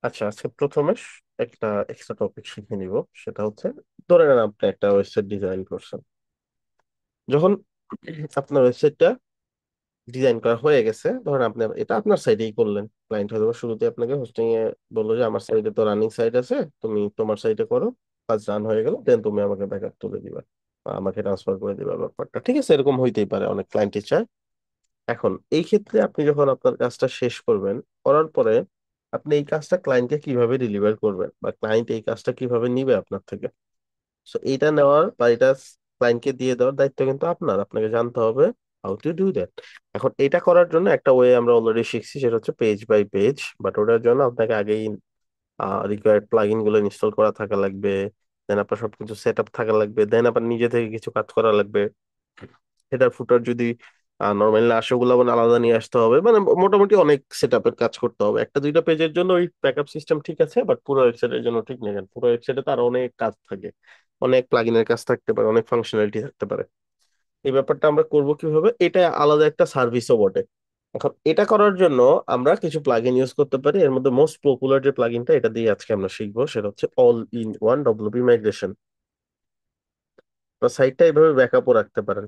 আচ্ছা, আজকে প্রথমে একটা এক্সট্রা টপিক শিখে নিব। সেটা হচ্ছে, ধরে নেন আপনি একটা ওয়েবসাইট ডিজাইন করছেন। যখন আপনার ওয়েবসাইটটা ডিজাইন করা হয়ে গেছে, ধরেন আপনি এটা আপনার সাইটেই করলেন। ক্লায়েন্ট হয়তো বা শুরুতে আপনাকে হোস্টিং এ বললো যে আমার সাইটে তো রানিং সাইট আছে, তুমি তোমার সাইটে করো। কাজ রান হয়ে গেল, দেন তুমি আমাকে ব্যাকআপ তুলে দিবা বা আমাকে ট্রান্সফার করে দিবা। ব্যাপারটা ঠিক আছে, এরকম হইতেই পারে, অনেক ক্লায়েন্টই চায়। এখন এই ক্ষেত্রে আপনি যখন আপনার কাজটা শেষ করবেন, করার পরে আপনি এই কাজটা ক্লায়েন্টকে কিভাবে ডেলিভার করবেন বা ক্লায়েন্ট এই কাজটা কিভাবে নিবে আপনার থেকে। সো এটা নেওয়ার বা এটা ক্লায়েন্টকে দিয়ে দেওয়ার দায়িত্ব কিন্তু আপনার। আপনাকে জানতে হবে হাউ টু ডু দ্যাট। এখন এটা করার জন্য একটা ওয়ে আমরা অলরেডি শিখছি, সেটা হচ্ছে পেজ বাই পেজ। বাট ওটার জন্য আপনাকে আগেই রিকোয়ার্ড প্লাগইন গুলো ইনস্টল করা থাকা লাগবে। দেন আপনার সবকিছু সেট আপ থাকা লাগবে। দেন আপনার নিজে থেকে কিছু কাজ করা লাগবে। হেডার ফুটার যদি নর্মালি না আসে, ওগুলো আবার আলাদা নিয়ে আসতে হবে। মানে মোটামুটি অনেক সেট আপের কাজ করতে হবে। একটা দুইটা পেজের জন্য ওই ব্যাকআপ সিস্টেম ঠিক আছে, বাট পুরো ওয়েবসাইটের জন্য ঠিক নেই। কারণ পুরো ওয়েবসাইটে তো আরো অনেক কাজ থাকে, অনেক প্লাগইনের কাজ থাকতে পারে, অনেক ফাংশনালিটি থাকতে পারে। এই ব্যাপারটা আমরা করব কিভাবে, এটা আলাদা একটা সার্ভিসও বটে। এখন এটা করার জন্য আমরা কিছু প্লাগইন ইউজ করতে পারি। এর মধ্যে মোস্ট পপুলার যে প্লাগইনটা, এটা দিয়ে আজকে আমরা শিখবো, সেটা হচ্ছে all in one WP migration. সাইটটা এইভাবে ব্যাকআপও রাখতে পারেন।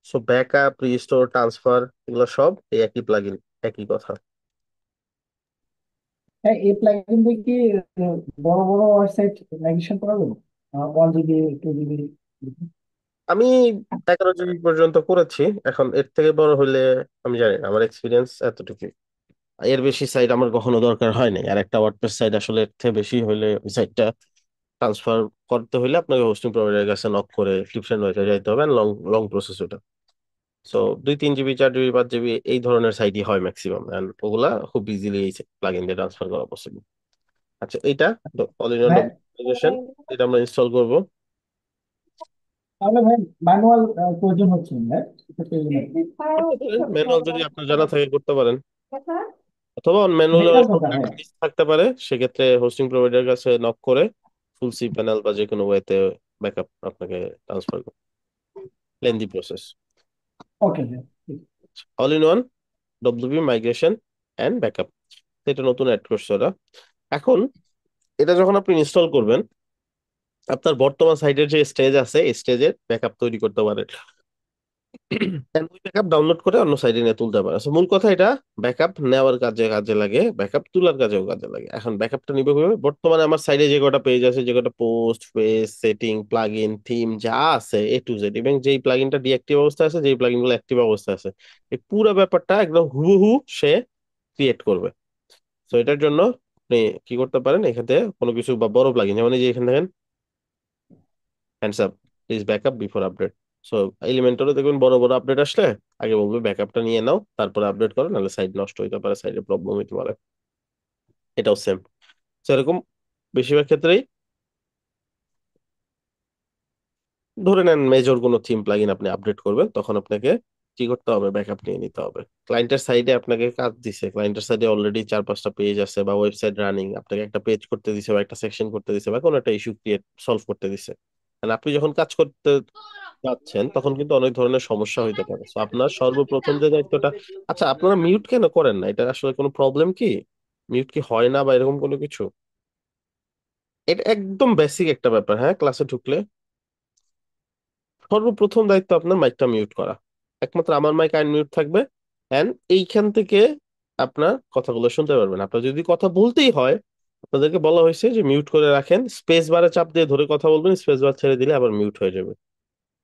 সো ব্যাকআপ, রিস্টোর, ট্রান্সফার, এগুলো সব এই একই প্লাগইন, একই কথা। হ্যাঁ, এই প্লাগইন দিয়ে কি আহ, বড় বড় ওয়েবসাইট মাইগ্রেশন করা যাবে? 1 জিবি, 2 জিবি? আমি 11 জিবি পর্যন্ত করেছি। এখন এর থেকে বড় হইলে আমি জানি না, আমার এক্সপিরিয়েন্স এতটুকু। এর বেশি সাইট আমার কখনো দরকার হয় নাই। আর একটা ওয়ার্ডপ্রেস সাইট আসলে এর থেকে বেশি হইলে ওই সাইটটা ট্রান্সফার করতে হইলে আপনাকে হোস্টিং প্রোভাইডারের কাছে নক করে ফ্লিপসাইট ওয়েতে যাইতে হবে। লং লং প্রসেস ওটা। সো 2-3 জিবি, 4 জিবি, 5 জিবি এই ধরনের সাইটই হয় ম্যাক্সিমাম, এন্ড ওগুলা খুব ইজিলি এই প্লাগইন দিয়ে ট্রান্সফার করা পসিবল। আচ্ছা, এইটা অল ইন ওয়ান ভাই, ডকুমেন্টেশন, এটা আমরা ইনস্টল করব। তাহলে ভাই ম্যানুয়াল প্রয়োজন হচ্ছে না, ভাই? ম্যানুয়াল যদি আপনার জানা থাকে করতে পারেন, অথবা ম্যানুয়াল বেকার দরকার, হ্যাঁ। মিস থাকতে পারে। সেক্ষেত্রে হোস্টিং প্রোভাইডার কাছে নক করে ফুল সি প্যানেল বা যে কোনো ওয়েতে ব্যাকআপ আপনাকে ট্রান্সফার করবে। Lengthy process. ওকে, হ্যাঁ, ঠিক। All in one WP migration and backup, এটা নতুন অ্যাড করছে ওরা। এখন এটা যখন আপনি ইনস্টল করবেন, আপনার বর্তমান সাইটের যে স্টেজ আছে, এই স্টেজের ব্যাকআপ তৈরি করতে পারেন। And ওই ব্যাকআপ ডাউনলোড করে অন্য সাইডে নিয়ে তুলতে পারে। So, মূল কথা এটা ব্যাকআপ নেওয়ার কাজে কাজে লাগে, ব্যাকআপ তোলার কাজেও কাজে লাগে। এখন ব্যাকআপটা নিবে কিভাবে? বর্তমানে আমার সাইডে যে কটা পেজ আছে, যে কটা post, page, setting, plugin, theme যা আছে A to Z, এবং যেই প্লাগইনটা ডিঅ্যাক্টিভ অবস্থায় আছে, যেই প্লাগইন গুলো অ্যাক্টিভ অবস্থায় আছে, এই পুরো ব্যাপারটা একদম হুবহু সে ক্রিয়েট করবে। তো এটার জন্য আপনি কি করতে পারেন, এখান থেকে কোনো কিছু বা বড় প্লাগইন, যেমন এই যে এখানে দেখেন hands up, please backup before update. So এলিমেন্টরে দেখবেন বড় বড় আপডেট আসলে আগে বলবে ব্যাকআপটা নিয়ে নাও, তারপরে আপডেট করো, নাহলে সাইট নষ্ট হইতে পারে, সাইডে প্রবলেম হইতে পারে। এটাও সেম। সেরকম বেশিরভাগ ক্ষেত্রেই ধরে নেন মেজর কোনো থিম প্লাগইন আপনি আপডেট করবেন, তখন আপনাকে কি করতে হবে, ব্যাকআপ নিয়ে নিতে হবে। ক্লায়েন্টের সাইডে আপনাকে কাজ দিছে, ক্লায়েন্টের সাইডে অলরেডি 4-5টা পেজ আছে বা ওয়েবসাইট রানিং, আপনাকে একটা পেজ করতে দিছে বা একটা সেকশন করতে দিছে বা কোনো একটা ইস্যু ক্রিয়েট সলভ করতে দিছে। আর আপনি যখন কাজ করতে যাচ্ছেন, তখন কিন্তু অনেক ধরনের সমস্যা হইতে পারে। তো আপনার সর্বপ্রথম যে দায়িত্বটা, আচ্ছা আপনারা মিউট কেন করেন না, এটা আসলে কোনো প্রবলেম কি? মিউট কি হয় না বা এরকম কোনো কিছু? এটা একদম বেসিক একটা ব্যাপার। হ্যাঁ, ক্লাসে ঢুকলে সর্বপ্রথম দায়িত্ব আপনার মাইকটা মিউট করা। একমাত্র আমার মাইক আনমিউট থাকবে, এন্ড এইখান থেকে আপনার কথাগুলো শুনতে পারবেন। আপনার যদি কথা বলতেই হয়, আপনাদেরকে বলা হয়েছে যে মিউট করে রাখেন, স্পেস বারে চাপ দিয়ে ধরে কথা বলবেন, স্পেস বার ছেড়ে দিলে আবার মিউট হয়ে যাবে।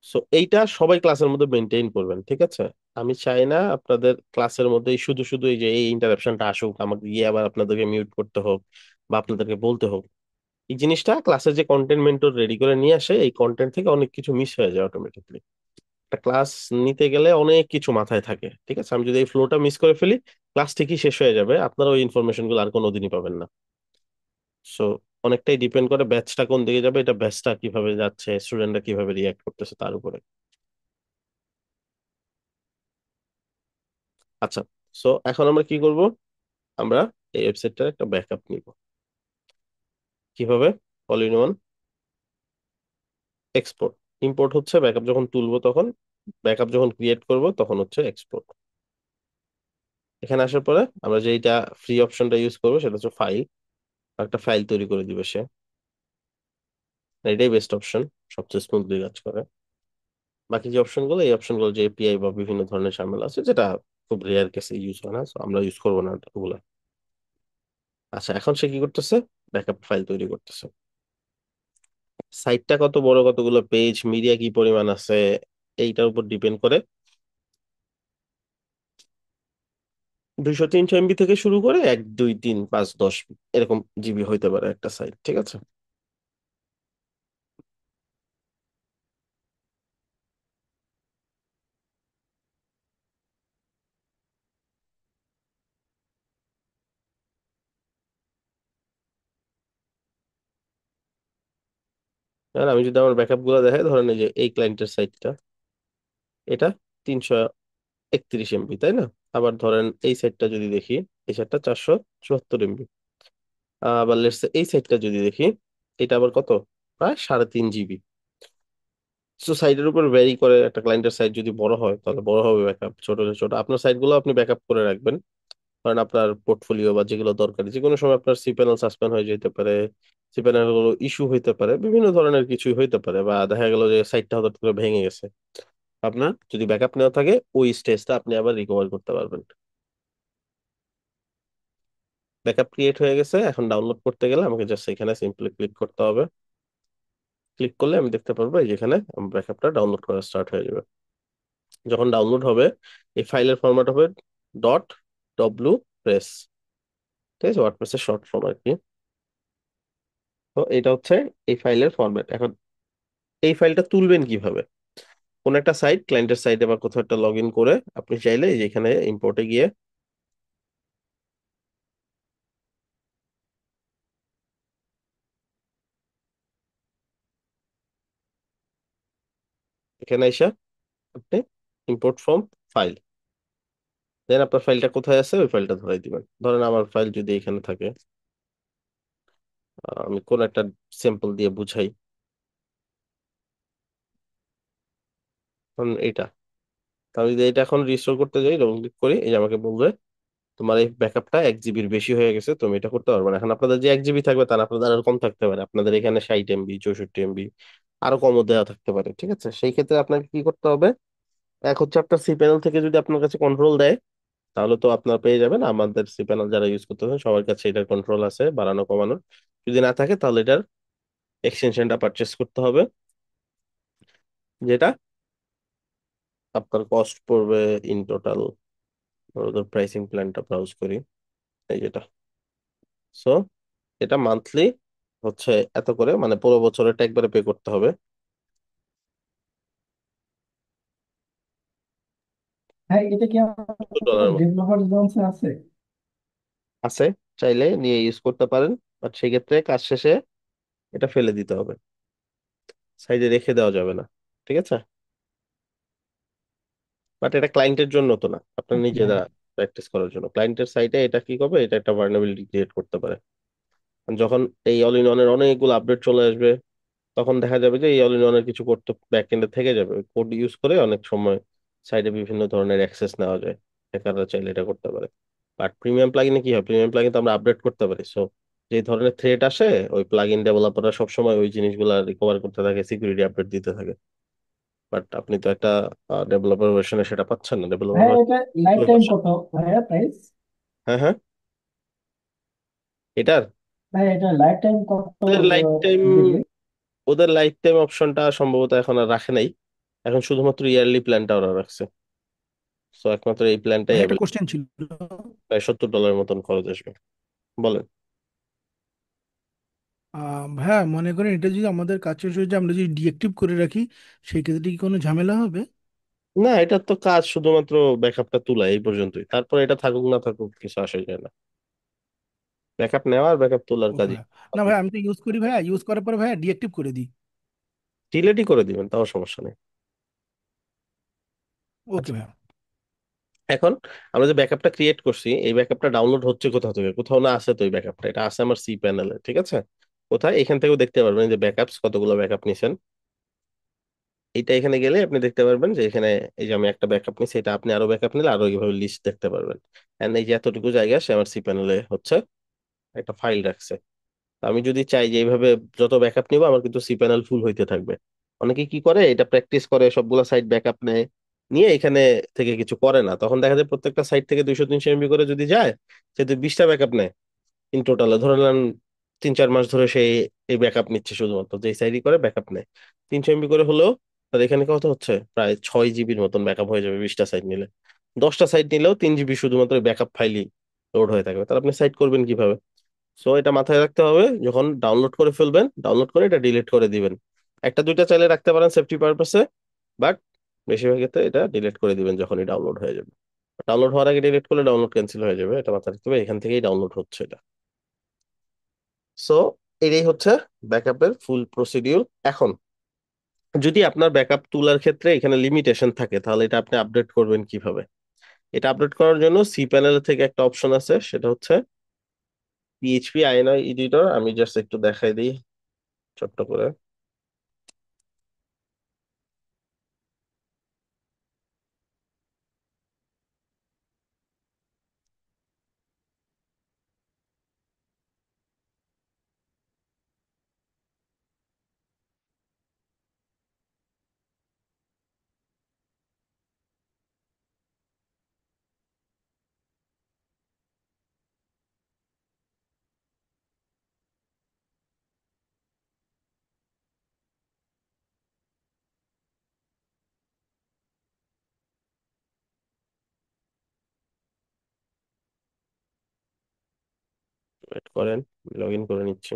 সো এইটা সবাই ক্লাসের মধ্যে মেনটেন করবেন, ঠিক আছে? আমি চাই না আপনাদের ক্লাসের মধ্যে শুধু শুধু এই যে এই ইন্টারাপশনটা আসুক, আমাকে গিয়ে আবার আপনাদেরকে মিউট করতে হোক বা আপনাদেরকে বলতে হোক। এই জিনিসটা ক্লাসের যে কন্টেন্ট মেন্টর রেডি করে নিয়ে আসে, এই কন্টেন্ট থেকে অনেক কিছু মিস হয়ে যায় অটোমেটিকলি। একটা ক্লাস নিতে গেলে অনেক কিছু মাথায় থাকে, ঠিক আছে? আমি যদি এই ফ্লোটা মিস করে ফেলি, ক্লাস ঠিকই শেষ হয়ে যাবে, আপনারা ওই ইনফরমেশন গুলো আর কোনোদিনই পাবেন না। সো অনেকটাই ডিপেন্ড করে ব্যাচটা কোন দিকে যাবে, এটা ব্যাচটা কিভাবে যাচ্ছে, স্টুডেন্টরা কিভাবে রিয়াক্ট করতেছে তার উপরে। আচ্ছা, সো এখন আমরা কি করব, আমরা এই ওয়েবসাইটটার একটা ব্যাকআপ নিব। কিভাবে? All in one export. Import হচ্ছে ব্যাকআপ যখন তুলবো তখন, ব্যাকআপ যখন ক্রিয়েট করব তখন হচ্ছে এক্সপোর্ট। এখানে আসার পরে আমরা যেটা ফ্রি অপশনটা ইউজ করবো সেটা হচ্ছে ফাইল। একটা ফাইল তৈরি করে দিবে সে। এটাই বেস্ট অপশন, সবচেয়ে স্মুথলি কাজ করে। বাকি যে অপশন গুলো, এই অপশন গুলো যে এপিআই বা বিভিন্ন ধরনের ঝামেলা আছে, যেটা খুব রেয়ার কেসে ইউজ হয় না, so আমরা ইউজ করবো না ওগুলা। আচ্ছা, এখন সে কি করতেছে? ব্যাকআপ ফাইল তৈরি করতেছে। সাইটটা কত বড়, কতগুলো পেজ, মিডিয়া কি পরিমাণ আছে, এইটার উপর ডিপেন্ড করে 200 300 এমবি থেকে শুরু করে 1 2 3 5 10 এরকম জিবি হইতে পারে একটা সাইট, ঠিক আছে? আর আমি যদি আমার ব্যাকআপ গুলো দেখাই, ধরেন এই যে এই ক্লায়েন্টের সাইটটা, এটা 331 এমবি, তাই না? আবার ধরেন এই সাইটটা যদি দেখি, এই সাইটটা 474 এমবি। আবার লেটস এই সাইটটা যদি দেখি, এটা আবার কত, প্রায় 3.5 জিবি। তো সাইটের উপর ভ্যারি করে, একটা ক্লায়েন্টের সাইট যদি বড় হয় তাহলে বড় হবে ব্যাকআপ, ছোট হলে ছোট। আপনার সাইট গুলো আপনি ব্যাকআপ করে রাখবেন, কারণ আপনার পোর্টফোলিও বা যেগুলো দরকারি, যে কোনো সময় আপনার সি প্যানেল সাসপেন্ড হয়ে যেতে পারে, সি প্যানেল গুলো ইস্যু হইতে পারে, বিভিন্ন ধরনের কিছুই হইতে পারে, বা দেখা গেল যে সাইটটা হঠাৎ করে ভেঙে গেছে। আপনার যদি ব্যাকআপ নেওয়া থাকে, ওই স্টেজটা আপনি আবার রিকভার করতে পারবেন। ব্যাকআপ ক্রিয়েট হয়ে গেছে, এখন ডাউনলোড করতে গেলে আমাকে জাস্ট এখানে সিম্পলি ক্লিক করতে হবে। ক্লিক করলে আমি দেখতে পারবো এই যেখানে ব্যাকআপটা ডাউনলোড করা স্টার্ট হয়ে যাবে। যখন ডাউনলোড হবে, এই ফাইলের ফরম্যাট হবে ডট ডব্লু প্রেস, ঠিক আছে? ওয়ার্ডপ্রেসের শর্ট ফর্ম আর কি। তো এটা হচ্ছে এই ফাইলের ফরম্যাট। এখন এই ফাইলটা তুলবেন কিভাবে? কোন একটা সাইট, ক্লায়েন্টের সাইটে বা কোথাও একটা লগ ইন করে আপনি চাইলে এই যে এখানে ইম্পোর্টে গিয়ে এখানে এসে আপনি ইম্পোর্ট ফ্রম ফাইল, দেন আপনার ফাইলটা কোথায় আছে ওই ফাইলটা ধরাই দিবেন। ধরেন আমার ফাইল যদি এখানে থাকে, আমি কোন একটা স্যাম্পল দিয়ে বুঝাই। ধরুন এইটা। তো আমি যদি এটা এখন রিস্টোর করতে যাই, ডবল ক্লিক করি, এই যে আমাকে বলবে তোমার এই ব্যাকআপটা 1 জিবির বেশি হয়ে গেছে, তুমি এটা করতে পারবে না। এখন আপনাদের যে 1 জিবি থাকবে তার আপনাদের আরো কম থাকতে পারে, আপনাদের এখানে 60 এমবি 64 এমবি আরো কমও দেওয়া থাকতে পারে, ঠিক আছে? সেই ক্ষেত্রে আপনাকে কি করতে হবে? এক হচ্ছে আপনার সি প্যানেল থেকে যদি আপনার কাছে কন্ট্রোল দেয়, তাহলে তো আপনার পেয়ে যাবেন। আমাদের সি প্যানেল যারা ইউজ করতেছেন সবার কাছে এটার কন্ট্রোল আছে বাড়ানো কমানোর। যদি না থাকে তাহলে এটার এক্সটেনশনটা পারচেস করতে হবে, যেটা আপনার কস্ট পড়বে ইন টোটাল। ওদের প্রাইসিং প্ল্যানটা ব্রাউজ করি, এই যেটা। সো এটা মান্থলি হচ্ছে এত করে, মানে পুরো বছরেরটা একবারে পে করতে হবে। হ্যাঁ, এটা কি $2 মতো ডেভেলপার জোনসে আছে? আছে, চাইলে নিয়ে ইউজ করতে পারেন। বাট সেই ক্ষেত্রে কাজ শেষে এটা ফেলে দিতে হবে, সাইডে রেখে দেওয়া যাবে না, ঠিক আছে? বাট এটা ক্লায়েন্টের জন্য তো না, আপনার ওকে ভাই। নিজেরা প্র্যাকটিস করার জন্য। ক্লায়েন্টের সাইটে এটা কি করবে, এটা একটা ভালনারেবিলিটি ক্রিয়েট করতে পারে। যখন এই অল ইন ওয়ানের অনেকগুলো আপডেট চলে আসবে, তখন দেখা যাবে যে এই অল ইন ওয়ানের কিছু কোড তো ব্যাক এন্ডে থেকে যাবে। ওই কোড ইউজ করে অনেক সময় সাইডে বিভিন্ন ধরনের অ্যাক্সেস নেওয়া যায়, হ্যাকাররা চাইলে এটা করতে পারে। বাট প্রিমিয়াম প্লাগইনে কি হয়, প্রিমিয়াম প্লাগইন তো আমরা আপডেট করতে পারি। সো যে ধরনের থ্রেট আসে, ওই প্লাগইন ডেভেলপাররা সবসময় ওই জিনিসগুলো রিকভার করতে থাকে, সিকিউরিটি আপডেট দিতে থাকে। বাট আপনি তো একটা ডেভেলপার ভার্সনে সেটা পাচ্ছেন না, ডেভেলপার ভাইয়া, ভার্সন এটা লাইফ টাইম পাচ্ছেন। কত ভাইয়া প্রাইস? হ্যাঁ, হ্যাঁ। এটার ভাইয়া, এটা লাইফ টাইম কত ওদের লাইফ টাইম দিবে? ওদের লাইফ টাইম অপশনটা সম্ভবত এখন আর রাখে নাই। এখন শুধুমাত্র ইয়ারলি প্ল্যানটা ওরা রাখছে। সো একমাত্র এই প্ল্যানটাই ভাই একটা অ্যাভেলেবল। কোশ্চেন ছিল। প্রায় $70 মতন খরচ আসবে। বলেন। ভাইয়া মনে করেন এটা যদি আমাদের কাছে এসে যে আমরা যদি ডিএক্টিভ করে রাখি, সেই ক্ষেত্রে কি কোনো ঝামেলা হবে? না, এটা তো কাজ শুধুমাত্র ব্যাকআপটা তোলা, এই পর্যন্তই। তারপর এটা থাকুক না থাকুক কিছু আসে যায় না। ব্যাকআপ নেওয়া আর ব্যাকআপ তোলার ওকে কাজই। ভাইয়া। না ভাই, আমি তো ইউজ করি ভাইয়া, ইউজ করার পরে ভাইয়া ডিএক্টিভ করে দিই। ডিলেটই করে দিবেন, তাও সমস্যা নেই। ওকে আচ্ছা, ভাইয়া। এখন আমরা যে ব্যাকআপটা ক্রিয়েট করছি, এই ব্যাকআপটা ডাউনলোড হচ্ছে কোথা থেকে? কোথাও না আছে তো এই ব্যাকআপটা, এটা আছে আমার সি প্যানেলে, ঠিক আছে? কোথায়? এখান থেকেও দেখতে পারবেন যে ব্যাকআপস কতগুলো ব্যাকআপ নিছেন। এইটা এখানে গেলে আপনি দেখতে পারবেন যে এখানে এই যে আমি একটা ব্যাকআপ নিছি, এটা আপনি আরো ব্যাকআপ নিলে আরো এইভাবে লিস্ট দেখতে পারবেন। এন্ড এই যে এতটুকু জায়গা সে আমার সি প্যানেলে হচ্ছে একটা ফাইল রাখছে। আমি যদি চাই যে এইভাবে যত ব্যাকআপ নিব আমার কিন্তু সি প্যানেল ফুল হইতে থাকবে। অনেকে কি করে, এটা প্র্যাকটিস করে সবগুলা সাইট ব্যাকআপ নেয়, নিয়ে এখানে থেকে কিছু করে না, তখন দেখা যায় প্রত্যেকটা সাইট থেকে 200-300 এমবি করে যদি যায়, সে যদি 20টা ব্যাকআপ নেয় ইন টোটালে, ধরে নেন 3-4 মাস ধরে সে এই ব্যাকআপ নিচ্ছে, শুধুমাত্র যে সাইডই করে ব্যাকআপ নেয় 300 এমবি করে হলেও, আর এখানে কত হচ্ছে, প্রায় 6 জিবির মতন ব্যাকআপ হয়ে যাবে 20টা সাইট নিলে। 10টা সাইট নিলেও 3 জিবি শুধুমাত্র ব্যাকআপ ফাইলই লোড হয়ে থাকবে, তাহলে আপনি সাইট করবেন কিভাবে? সো এটা মাথায় রাখতে হবে, যখন ডাউনলোড করে ফেলবেন, ডাউনলোড করে এটা ডিলিট করে দিবেন। একটা দুইটা চাইলে রাখতে পারেন সেফটি পারপাসে, বাট বেশিরভাগ ক্ষেত্রে এটা ডিলিট করে দিবেন যখনই ডাউনলোড হয়ে যাবে। ডাউনলোড হওয়ার আগে ডিলিট করলে ডাউনলোড ক্যান্সেল হয়ে যাবে, এটা মাথায় রাখতে হবে, এখান থেকেই ডাউনলোড হচ্ছে এটা। সো এটাই হচ্ছে ব্যাকআপের ফুল প্রসিডিউর। এখন যদি আপনার ব্যাকআপ তোলার ক্ষেত্রে এখানে লিমিটেশন থাকে, তাহলে এটা আপনি আপডেট করবেন কিভাবে? এটা আপডেট করার জন্য সি প্যানেল থেকে একটা অপশন আছে, সেটা হচ্ছে পিএইচপি আইএনআই এডিটর। আমি জাস্ট একটু দেখাই দিই ছোট্ট করে। ওয়েট করেন, লগ ইন করে নিচ্ছি।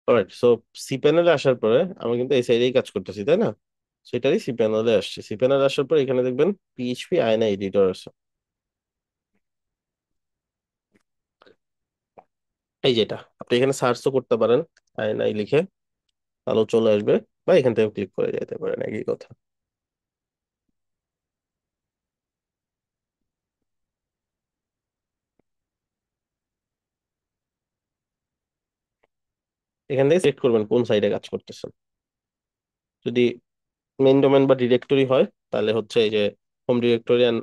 অলরাইট, সো সি প্যানেলে আসার পরে আমি কিন্তু এই সাইডেই কাজ করতেছি, তাই না? সেটারই সি প্যানেলে আসছি। সি প্যানেলে আসার পর এখানে দেখবেন পিএইচপি আয়না এডিটর আছে, এই যেটা। আপনি এখানে সার্চও করতে পারেন আয়নাই লিখে, তাহলেও চলে আসবে, বা এখান থেকে ক্লিক করে যেতে পারেন, একই কথা। এখান থেকে সিলেক্ট করবেন কোন সাইডে কাজ করতেছেন। যদি মেইন ডোমেন বা ডিরেক্টরি হয়, তাহলে হচ্ছে এই যে হোম ডিরেক্টরি অ্যান্ড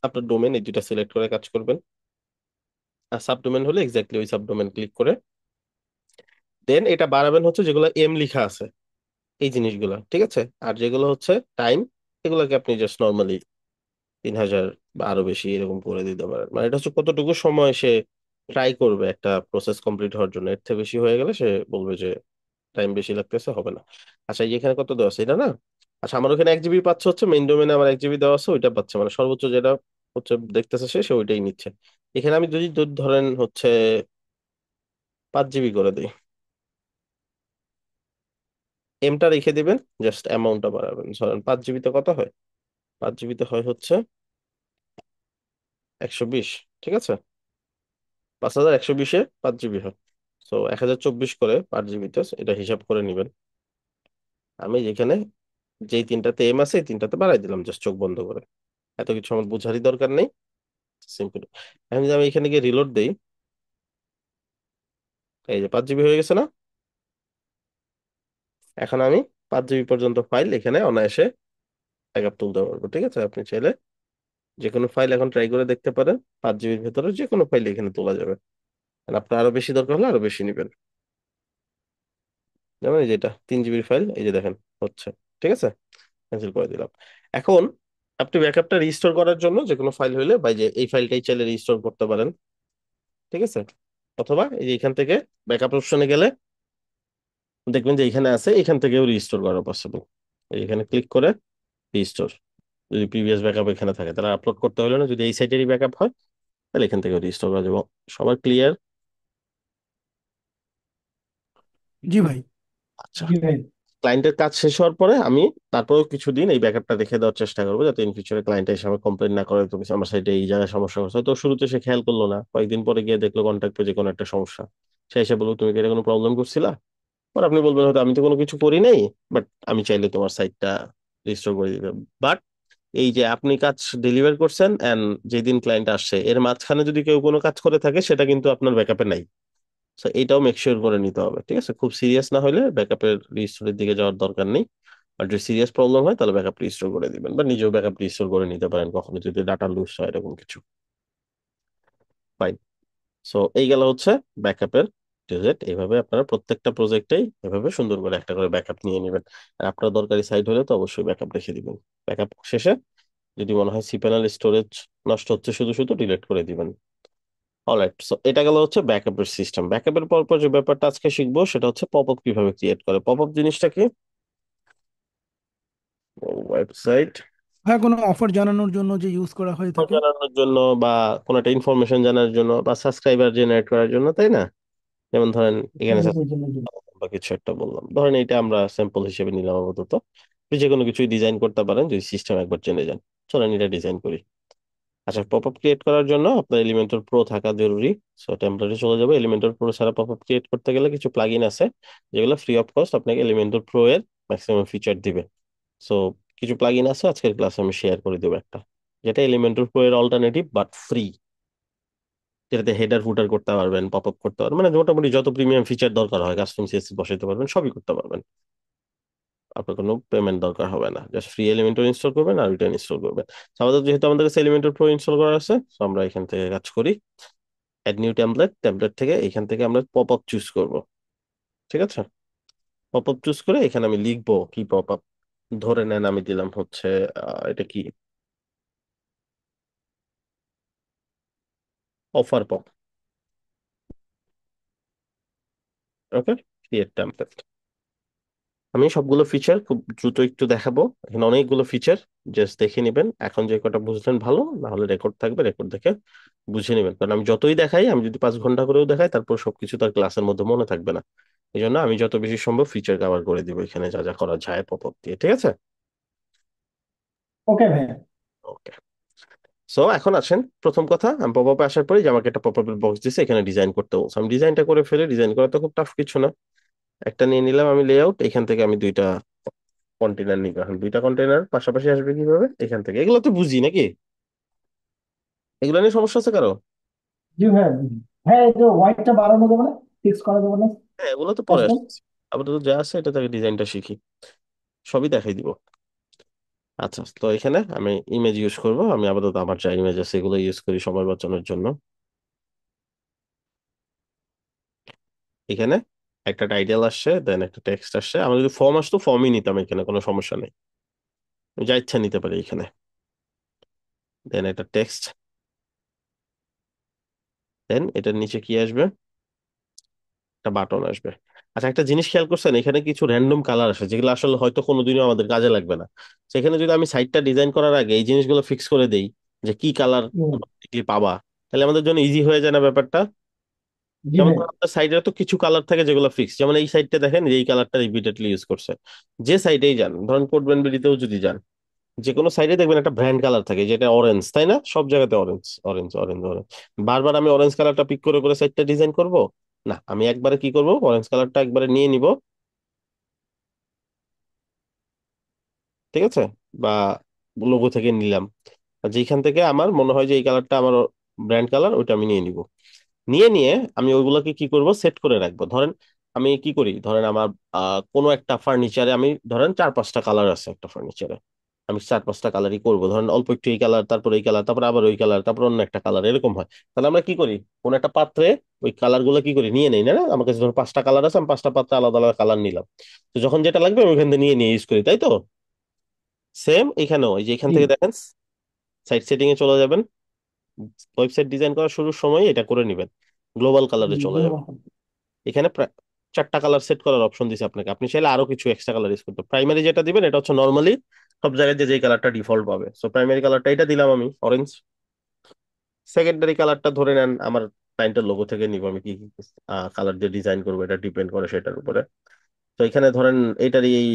আপনার ডোমেন, এই দুটা সিলেক্ট করে কাজ করবেন। আর সাবডোমেন হলে এক্স্যাক্টলি ওই সাবডোমেন ক্লিক করে দেন এটা বাড়াবেন হচ্ছে যেগুলো এম লিখা আছে, এই জিনিসগুলো, ঠিক আছে? আর যেগুলো হচ্ছে টাইম, এগুলোকে আপনি জাস্ট নর্মালি 3000 বা আরো বেশি এরকম করে দিতে পারেন। মানে এটা হচ্ছে কতটুকু সময় সে ট্রাই করবে একটা প্রসেস কমপ্লিট হওয়ার জন্য, এর থেকে বেশি হয়ে গেলে সে বলবে যে টাইম বেশি লাগতেছে, হবে না। আচ্ছা, এই যে এখানে কত দেওয়া আছে এটা না? আচ্ছা, আমার ওখানে 1 জিবি পাচ্ছে, হচ্ছে মেইন ডোমেনে আমার 1 জিবি দেওয়া আছে, ওইটা পাচ্ছে, মানে সর্বোচ্চ যেটা হচ্ছে দেখতেছে সে সে ওইটাই নিচ্ছে। এখানে আমি যদি ধরেন হচ্ছে 5 জিবি করে দিই। এমটা রেখে দিবেন, জাস্ট অ্যামাউন্টটা বাড়াবেন। ধরেন 5 জিবিতে কত হয়? 5 জিবিতে হয় হচ্ছে 120, ঠিক আছে? 5120-এ 5 জিবি হয়, তো 1024 করে 5 জিবিতে, এটা হিসাব করে নিবেন। আমি যেখানে যেই তিনটাতে এম আছে এই তিনটাতে বাড়াই দিলাম, জাস্ট চোখ বন্ধ করে। এত কিছু আমার বোঝারই দরকার নেই, সিম্পল। এখন যদি আমি এখানে গিয়ে রিলোড দেই, এই যে 5 জিবি হয়ে গেছে না? এখন আমি 5 জিবি পর্যন্ত ফাইল এখানে অনায়াসে ব্যাকআপ তুলতে পারবো, ঠিক আছে? আপনি চাইলে যে কোনো ফাইল এখন ট্রাই করে দেখতে পারেন, 5 জিবির ভেতরে যে কোনো ফাইল এখানে তোলা যাবে। আর আপনার আরো বেশি দরকার হলে আরো বেশি নিবেন। যেমন এই যেটা 3 জিবির ফাইল, এই যে দেখেন হচ্ছে, ঠিক আছে? ক্যান্সেল করে দিলাম। এখন আপনি ব্যাকআপটা রিস্টোর করার জন্য যে কোনো ফাইল হইলে বা এই যে এই ফাইলটাই চাইলে রিস্টোর করতে পারেন, ঠিক আছে? অথবা এই যে এখান থেকে ব্যাকআপ অপশনে গেলে দেখবেন যে এখানে আছে, এখান থেকেও রিস্টোর করা পসিবল। এখানে ক্লিক করে রিস্টোর, যদি প্রিভিয়াস ব্যাকআপ এখানে থাকে তাহলে আপলোড করতে হলো না। যদি এই সাইটেরই ব্যাকআপ হয় তাহলে এখান থেকে রিস্টোর করা যাবে। সবার ক্লিয়ার? জি ভাই। আচ্ছা, জি ভাই। ক্লায়েন্টের কাজ শেষ হওয়ার পরে আমি তারপরেও কিছুদিন এই ব্যাকআপটা রেখে দেওয়ার চেষ্টা করবো, যাতে ইন ফিউচারে ক্লায়েন্ট এসে আমার কমপ্লেন না করে, তুমি আমার সাইডে এই জায়গায় সমস্যা হচ্ছে। তো শুরুতে সে খেয়াল করলো না, কয়েকদিন পরে গিয়ে দেখলো কন্ট্যাক্ট পেজে কোনো একটা সমস্যা, সে এসে বলবো তুমি কি এটা কোনো প্রবলেম করছিলা? আর আপনি বলবেন হয়তো আমি তো কোনো কিছু করি নাই, বাট আমি চাইলে তোমার সাইটটা রিস্টোর করে দিতে। বাট এই যে আপনি কাজ ডেলিভার করছেন এন্ড যেদিন ক্লায়েন্ট আসছে এর মাঝখানে যদি কেউ কোনো কাজ করে থাকে, সেটা কিন্তু আপনার ব্যাকআপে নাই। তো এটাও মেক শিওর করে নিতে হবে, ঠিক আছে? খুব সিরিয়াস না হলে ব্যাকআপের রিস্টোরের দিকে যাওয়ার দরকার নেই। আর যদি সিরিয়াস প্রবলেম হয় তাহলে ব্যাকআপ রিস্টোর করে দিবেন, বা নিজেও ব্যাকআপ রিস্টোর করে নিতে পারেন কখনো যদি ডাটা লুজ হয় এরকম কিছু। ফাইন। সো এই গেল হচ্ছে ব্যাকআপের ডিরেক্ট। এইভাবে আপনারা প্রত্যেকটা প্রজেক্টেই এভাবে সুন্দর করে একটা করে ব্যাকআপ নিয়ে নেবেন। আর আপনার দরকারি সাইট হলে তো অবশ্যই ব্যাকআপ রেখে দিবেন। ব্যাকআপ শেষে যদি মনে হয় সি প্যানেল স্টোরেজ নষ্ট হচ্ছে, শুধু শুধু ডিলিট করে দিবেন। অলরাইট, সো এটা গেল হচ্ছে ব্যাকআপের সিস্টেম। ব্যাকআপের পর যে ব্যাপারটা আজকে শিখবো সেটা হচ্ছে পপ আপ কিভাবে ক্রিয়েট করে। পপ আপ জিনিসটা কি? ওয়েবসাইট হ্যাঁ, কোনো অফার জানানোর জন্য যে ইউজ করা হয়ে থাকে। জানানোর জন্য, বা কোনো একটা ইনফরমেশন জানার জন্য, বা সাবস্ক্রাইবার জেনারেট করার জন্য, তাই না? যেমন ধরেন এখানে এই জন্য বা কিছু একটা বললাম, ধরেন এটা আমরা স্যাম্পল হিসেবে নিলাম আপাতত। আপনি যে কোনো কিছুই ডিজাইন করতে পারেন যদি সিস্টেম একবার জেনে যান। চলেন এটা ডিজাইন করি। আচ্ছা, পপ আপ ক্রিয়েট করার জন্য আপনার এলিমেন্টর প্রো থাকা জরুরি। সো টেমপ্লেটে চলে যাবে। এলিমেন্টর প্রো ছাড়া পপ আপ ক্রিয়েট করতে গেলে কিছু প্লাগইন আছে যেগুলো ফ্রি অফ কস্ট আপনাকে এলিমেন্টর প্রো এর ম্যাক্সিমাম ফিচার দিবে। সো কিছু প্লাগইন আছে, আজকের ক্লাসে আমি শেয়ার করে দেবো একটা, যেটা এলিমেন্টর প্রো এর অল্টারনেটিভ বাট ফ্রি, যেটাতে হেডার ফুটার করতে পারবেন, পপ আপ করতে পারবেন, মানে মোটামুটি যত প্রিমিয়াম ফিচার দরকার হয়, কাস্টম সিএসএস বসাইতে পারবেন, সবই করতে পারবেন। আপনার কোনো পেমেন্ট দরকার হবে না, জাস্ট ফ্রি এলিমেন্টর ইনস্টল করবেন আর রিটার্ন ইনস্টল করবেন। So, আমাদের যেহেতু আমাদের কাছে এলিমেন্টর প্রো ইনস্টল করা আছে, তো আমরা এখান থেকে কাজ করি। অ্যাড নিউ টেমপ্লেট, টেমপ্লেট থেকে এখান থেকে আমরা পপ আপ চুজ করব, ঠিক আছে? পপ আপ চুজ করে এখানে আমি লিখবো কি পপ আপ। ধরে নেন আমি দিলাম হচ্ছে এটা কি, অফার পপ। ওকে, ক্রিয়েট টেমপ্লেট। আমি সবগুলো ফিচার খুব দ্রুত একটু দেখাবো, এখানে অনেকগুলো ফিচার, জাস্ট দেখে নেবেন। এখন যে কটা বুঝলেন ভালো, না হলে রেকর্ড থাকবে, রেকর্ড দেখে বুঝে নেবেন। কারণ আমি যতই দেখাই, আমি যদি 5 ঘন্টা করেও দেখাই, তারপর সবকিছু তার ক্লাসের মধ্যে মনে থাকবে না। এই জন্য আমি যত বেশি সম্ভব ফিচার কভার করে দিব এখানে যা যা করা যায় পপ আপ দিয়ে, ঠিক আছে? ওকে ভাইয়া। ওকে। সো এখন আসেন, প্রথম কথা, আমি পপ আপে আসার পরে যে আমাকে একটা পপ আপের বক্স দিছে, এখানে ডিজাইন করতে বলছে। আমি ডিজাইনটা করে ফেলে, ডিজাইন করা তো খুব টাফ কিছু না। একটা নিয়ে নিলাম আমি লেআউট, এখান থেকে আমি দুইটা কন্টেনার নিব। এখন দুইটা কন্টেনার পাশাপাশি আসবে কিভাবে? এখান থেকে। এগুলো তো বুঝি নাকি? এগুলো নিয়ে সমস্যা আছে কারো? জি ভাইয়া, হ্যাঁ এই যে হোয়াইটটা বাড়ানো যাবে না, ফিক্স করা যাবে না? হ্যাঁ, এগুলো তো পরে কাস্টম। আসছে। আপাতত যা আছে এটা থেকে ডিজাইনটা শিখি, সবই দেখাই দিব। আচ্ছা, তো এখানে আমি ইমেজ ইউজ করব। আমি আপাতত আমার যা ইমেজ আছে এগুলো ইউজ করি সময় বাঁচানোর জন্য। এখানে একটা টাইটেল আসছে, দেন একটা টেক্সট আসছে। আমার যদি ফর্ম আসতো ফর্মই নিতাম, এখানে কোনো সমস্যা নেই, আমি যা ইচ্ছা নিতে পারি এখানে। দেন একটা টেক্সট, দেন এটার নিচে কি আসবে? একটা বাটন আসবে। আচ্ছা, একটা জিনিস খেয়াল করছেন, এখানে কিছু র্যান্ডম কালার আসে যেগুলো আসলে হয়তো কোনোদিনও আমাদের কাজে লাগবে না। সেখানে যদি আমি সাইটটা ডিজাইন করার আগে এই জিনিসগুলো ফিক্স করে দেই যে কি কালার পাবা, তাহলে আমাদের জন্য ইজি হয়ে যায় না ব্যাপারটা? জি যেমন ভাই। ধরুন আপনার সাইডে তো কিছু কালার থাকে যেগুলো ফিক্স, যেমন এই সাইডটা দেখেন যে এই কালারটা রিপিটেডলি ইউজ করছে। যে সাইডেই যান, ধরুন কোটবেন বিডিতেও যদি যান, যে কোনো সাইডে দেখবেন একটা ব্র্যান্ড কালার থাকে যেটা অরেঞ্জ, তাই না? সব জায়গাতে অরেঞ্জ অরেঞ্জ অরেঞ্জ অরেঞ্জ। বারবার আমি অরেঞ্জ কালারটা পিক করে করে সাইডটা ডিজাইন করব? না, আমি একবারে কি করব, অরেঞ্জ কালারটা একবারে নিয়ে নিব, ঠিক আছে? বা লোগো থেকে নিলাম, আর যেখান থেকে আমার মনে হয় যে এই কালারটা আমার ব্র্যান্ড কালার, ওইটা আমি নিয়ে নিব। নিয়ে নিয়ে আমি ওইগুলোকে কি করব, সেট করে রাখবো। ধরেন আমি কি করি, ধরেন আমার কোনো একটা ফার্নিচারে আমি ধরেন 4-5টা কালার আছে একটা ফার্নিচারে, আমি 4-5টা কালারই করবো। ধরেন অল্প একটু এই কালার, তারপর এই কালার, তারপর আবার ওই কালার, তারপর অন্য একটা কালার, এরকম হয়। তাহলে আমরা কি করি, কোন একটা পাত্রে ওই কালার গুলো কি করি নিয়ে নেই, না না? আমার কাছে ধরুন 5টা কালার আছে, আমি 5টা পাত্রে আলাদা আলাদা কালার নিলাম। তো যখন যেটা লাগবে আমি ওইখান থেকে নিয়ে নিয়ে ইউজ করি, তাই তো? সেম এখানেও, এই যে এখান জি থেকে দেখেন সাইট সেটিং এ চলে যাবেন, ওয়েবসাইট ডিজাইন করার শুরুর সময় এটা করে নেবেন, গ্লোবাল কালারে চলে যাবেন। ধন্যবাদ। এখানে প্রায় 4টা কালার সেট করার অপশন দিছে আপনাকে, আপনি চাইলে আরো কিছু এক্সট্রা কালার ইউজ করতে। প্রাইমারি যেটা দিবেন এটা হচ্ছে নর্মালি সব জায়গায় যে যেই কালারটা ডিফল্ট পাবে, সো প্রাইমারি কালারটা এটা দিলাম আমি অরেঞ্জ। সেকেন্ডারি কালারটা ধরে নেন আমার ক্লায়েন্টের লোগো থেকে নিব, আমি কি কি কালার দিয়ে ডিজাইন করবো এটা ডিপেন্ড করে সেটার উপরে। তো এখানে ধরেন এটারই এই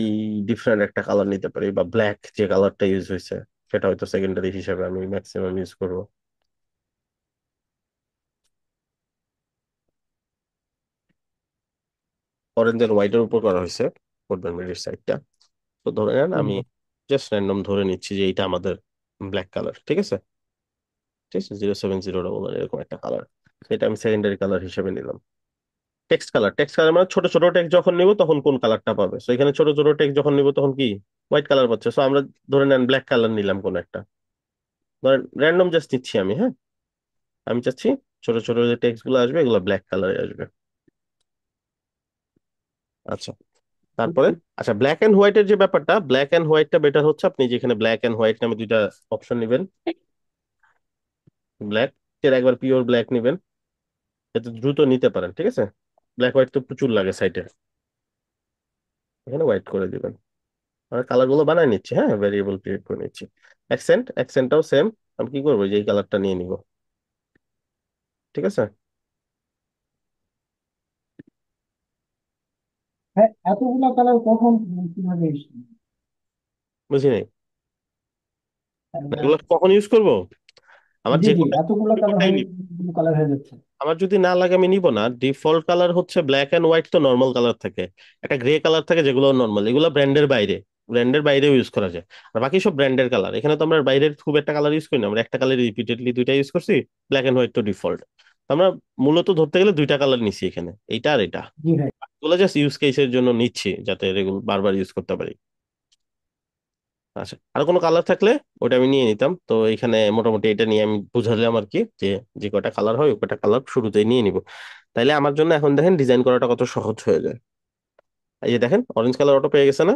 ডিফারেন্ট একটা কালার নিতে পারি, বা ব্ল্যাক যে কালারটা ইউজ হয়েছে সেটা হয়তো সেকেন্ডারি হিসেবে আমি ম্যাক্সিমাম ইউজ করবো। অরেঞ্জ এর হোয়াইটের উপর করা হয়েছে ফুটবল মেরিট সাইডটা। তো ধরে নেন জি আমি জাস্ট র্যান্ডম ধরে নিচ্ছি যে এইটা আমাদের ব্ল্যাক কালার, ঠিক আছে? ঠিক আছে, 070 এরকম একটা কালার, সেটা আমি সেকেন্ডারি কালার হিসেবে নিলাম। টেক্সট কালার মানে ছোট ছোট টেক্সট যখন নিব তখন কোন কালারটা পাবে, সো এখানে ছোট ছোট টেক্সট যখন নিব তখন কি হোয়াইট কালার পাচ্ছে, সো আমরা ধরে নেন ব্ল্যাক কালার নিলাম কোন একটা, ধরেন র্যান্ডম জাস্ট নিচ্ছি আমি, হ্যাঁ? আমি চাচ্ছি ছোট ছোট যে টেক্সট গুলো আসবে এগুলো ব্ল্যাক কালারে আসবে। আচ্ছা, তারপরে আচ্ছা ব্ল্যাক এন্ড হোয়াইটের যে ব্যাপারটা, ব্ল্যাক এন্ড হোয়াইটটা বেটার হচ্ছে আপনি যেখানে ব্ল্যাক এন্ড হোয়াইট নামে দুইটা অপশন নেবেন। ব্ল্যাক এর একবার পিওর ব্ল্যাক নেবেন, যাতে দ্রুত নিতে পারেন, ঠিক আছে? ব্ল্যাক হোয়াইট তো প্রচুর লাগে সাইটে, এখানে হোয়াইট করে দিবেন। আর কালার গুলো বানায় নিচ্ছি, হ্যাঁ, ভেরিয়েবল ক্রিয়েট করে নিচ্ছি। অ্যাকসেন্টটাও সেম, আমি কি করবো যে এই কালারটা নিয়ে নিব, ঠিক আছে? হ্যাঁ, এতগুলা কালার কখন কিভাবে বুঝি নাই, না, এসেছে? এগুলো কখন ইউজ করব? আমার জি যে জি, কোনো এতগুলো কালার হয়ে কালার হয়ে যাচ্ছে। আমার যদি না লাগে আমি নিব না। ডিফল্ট কালার হচ্ছে ব্ল্যাক এন্ড হোয়াইট, তো নর্মাল কালার থাকে, একটা গ্রে কালার থাকে যেগুলো নর্মাল, এগুলো ব্র্যান্ডের বাইরে, ব্র্যান্ডের বাইরেও ইউজ করা যায়। আর বাকি সব ব্র্যান্ডের কালার, এখানে তো আমরা বাইরের খুব একটা কালার ইউজ করি না, আমরা একটা কালার রিপিটেডলি দুইটা ইউজ করছি, ব্ল্যাক এন্ড হোয়াইট তো ডিফল্ট। আমরা মূলত ধরতে গেলে দুইটা কালার নিছি এখানে, এইটা আর এটা। জি ভাই। এগুলো জাস্ট ইউজ কেসের জন্য নিচ্ছি যাতে রেগুলার বারবার ইউজ করতে পারি। আচ্ছা, আর কোনো কালার থাকলে ওটা আমি নিয়ে নিতাম। তো এখানে মোটামুটি এটা নিয়ে আমি বুঝালাম আর কি, যে যে কটা কালার হয় ওই কটা কালার শুরুতেই নিয়ে নিব। তাইলে আমার জন্য এখন দেখেন ডিজাইন করাটা কত সহজ হয়ে যায়। এই যে দেখেন অরেঞ্জ কালার অটো পেয়ে গেছে না?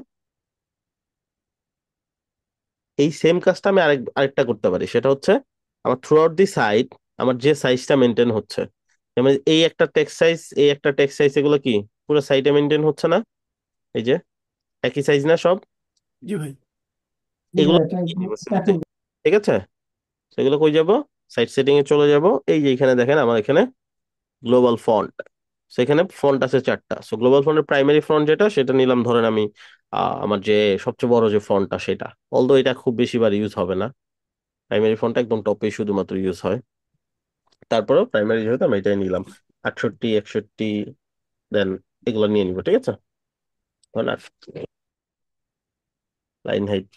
এই সেম কাজটা আমি আরেকটা করতে পারি, সেটা হচ্ছে আমার থ্রু আউট দি সাইড আমার যে সাইজটা মেনটেন হচ্ছে, যেমন এই একটা টেক্সট সাইজ, এই একটা টেক্সট সাইজ, এগুলো কি পুরো সাইডে মেনটেন হচ্ছে না? এই যে একই সাইজ না সব? জি ভাই। জি এগুলো ভাই, এটা নিয়ে একদম নিব শুরুতে, একদম। ঠিক আছে? সেগুলো কই যাব, সাইড সেটিং এ চলে যাব। এই যে এখানে দেখেন আমার এখানে গ্লোবাল ফন্ট, সেখানে ফন্ট আছে 4টা। সো গ্লোবাল ফন্টের প্রাইমারি ফন্ট যেটা সেটা নিলাম, ধরেন আমি আমার যে সবচেয়ে বড় যে ফন্টটা সেটা, অলদো এটা খুব বেশি বার ইউজ হবে না, প্রাইমারি ফন্টটা একদম টপে শুধুমাত্র ইউজ হয়। তারপরেও প্রাইমারি যেহেতু আমি এটাই নিলাম, 68, 61, দেন এগুলো নিয়ে নিবো, ঠিক আছে? লাইন হাইট,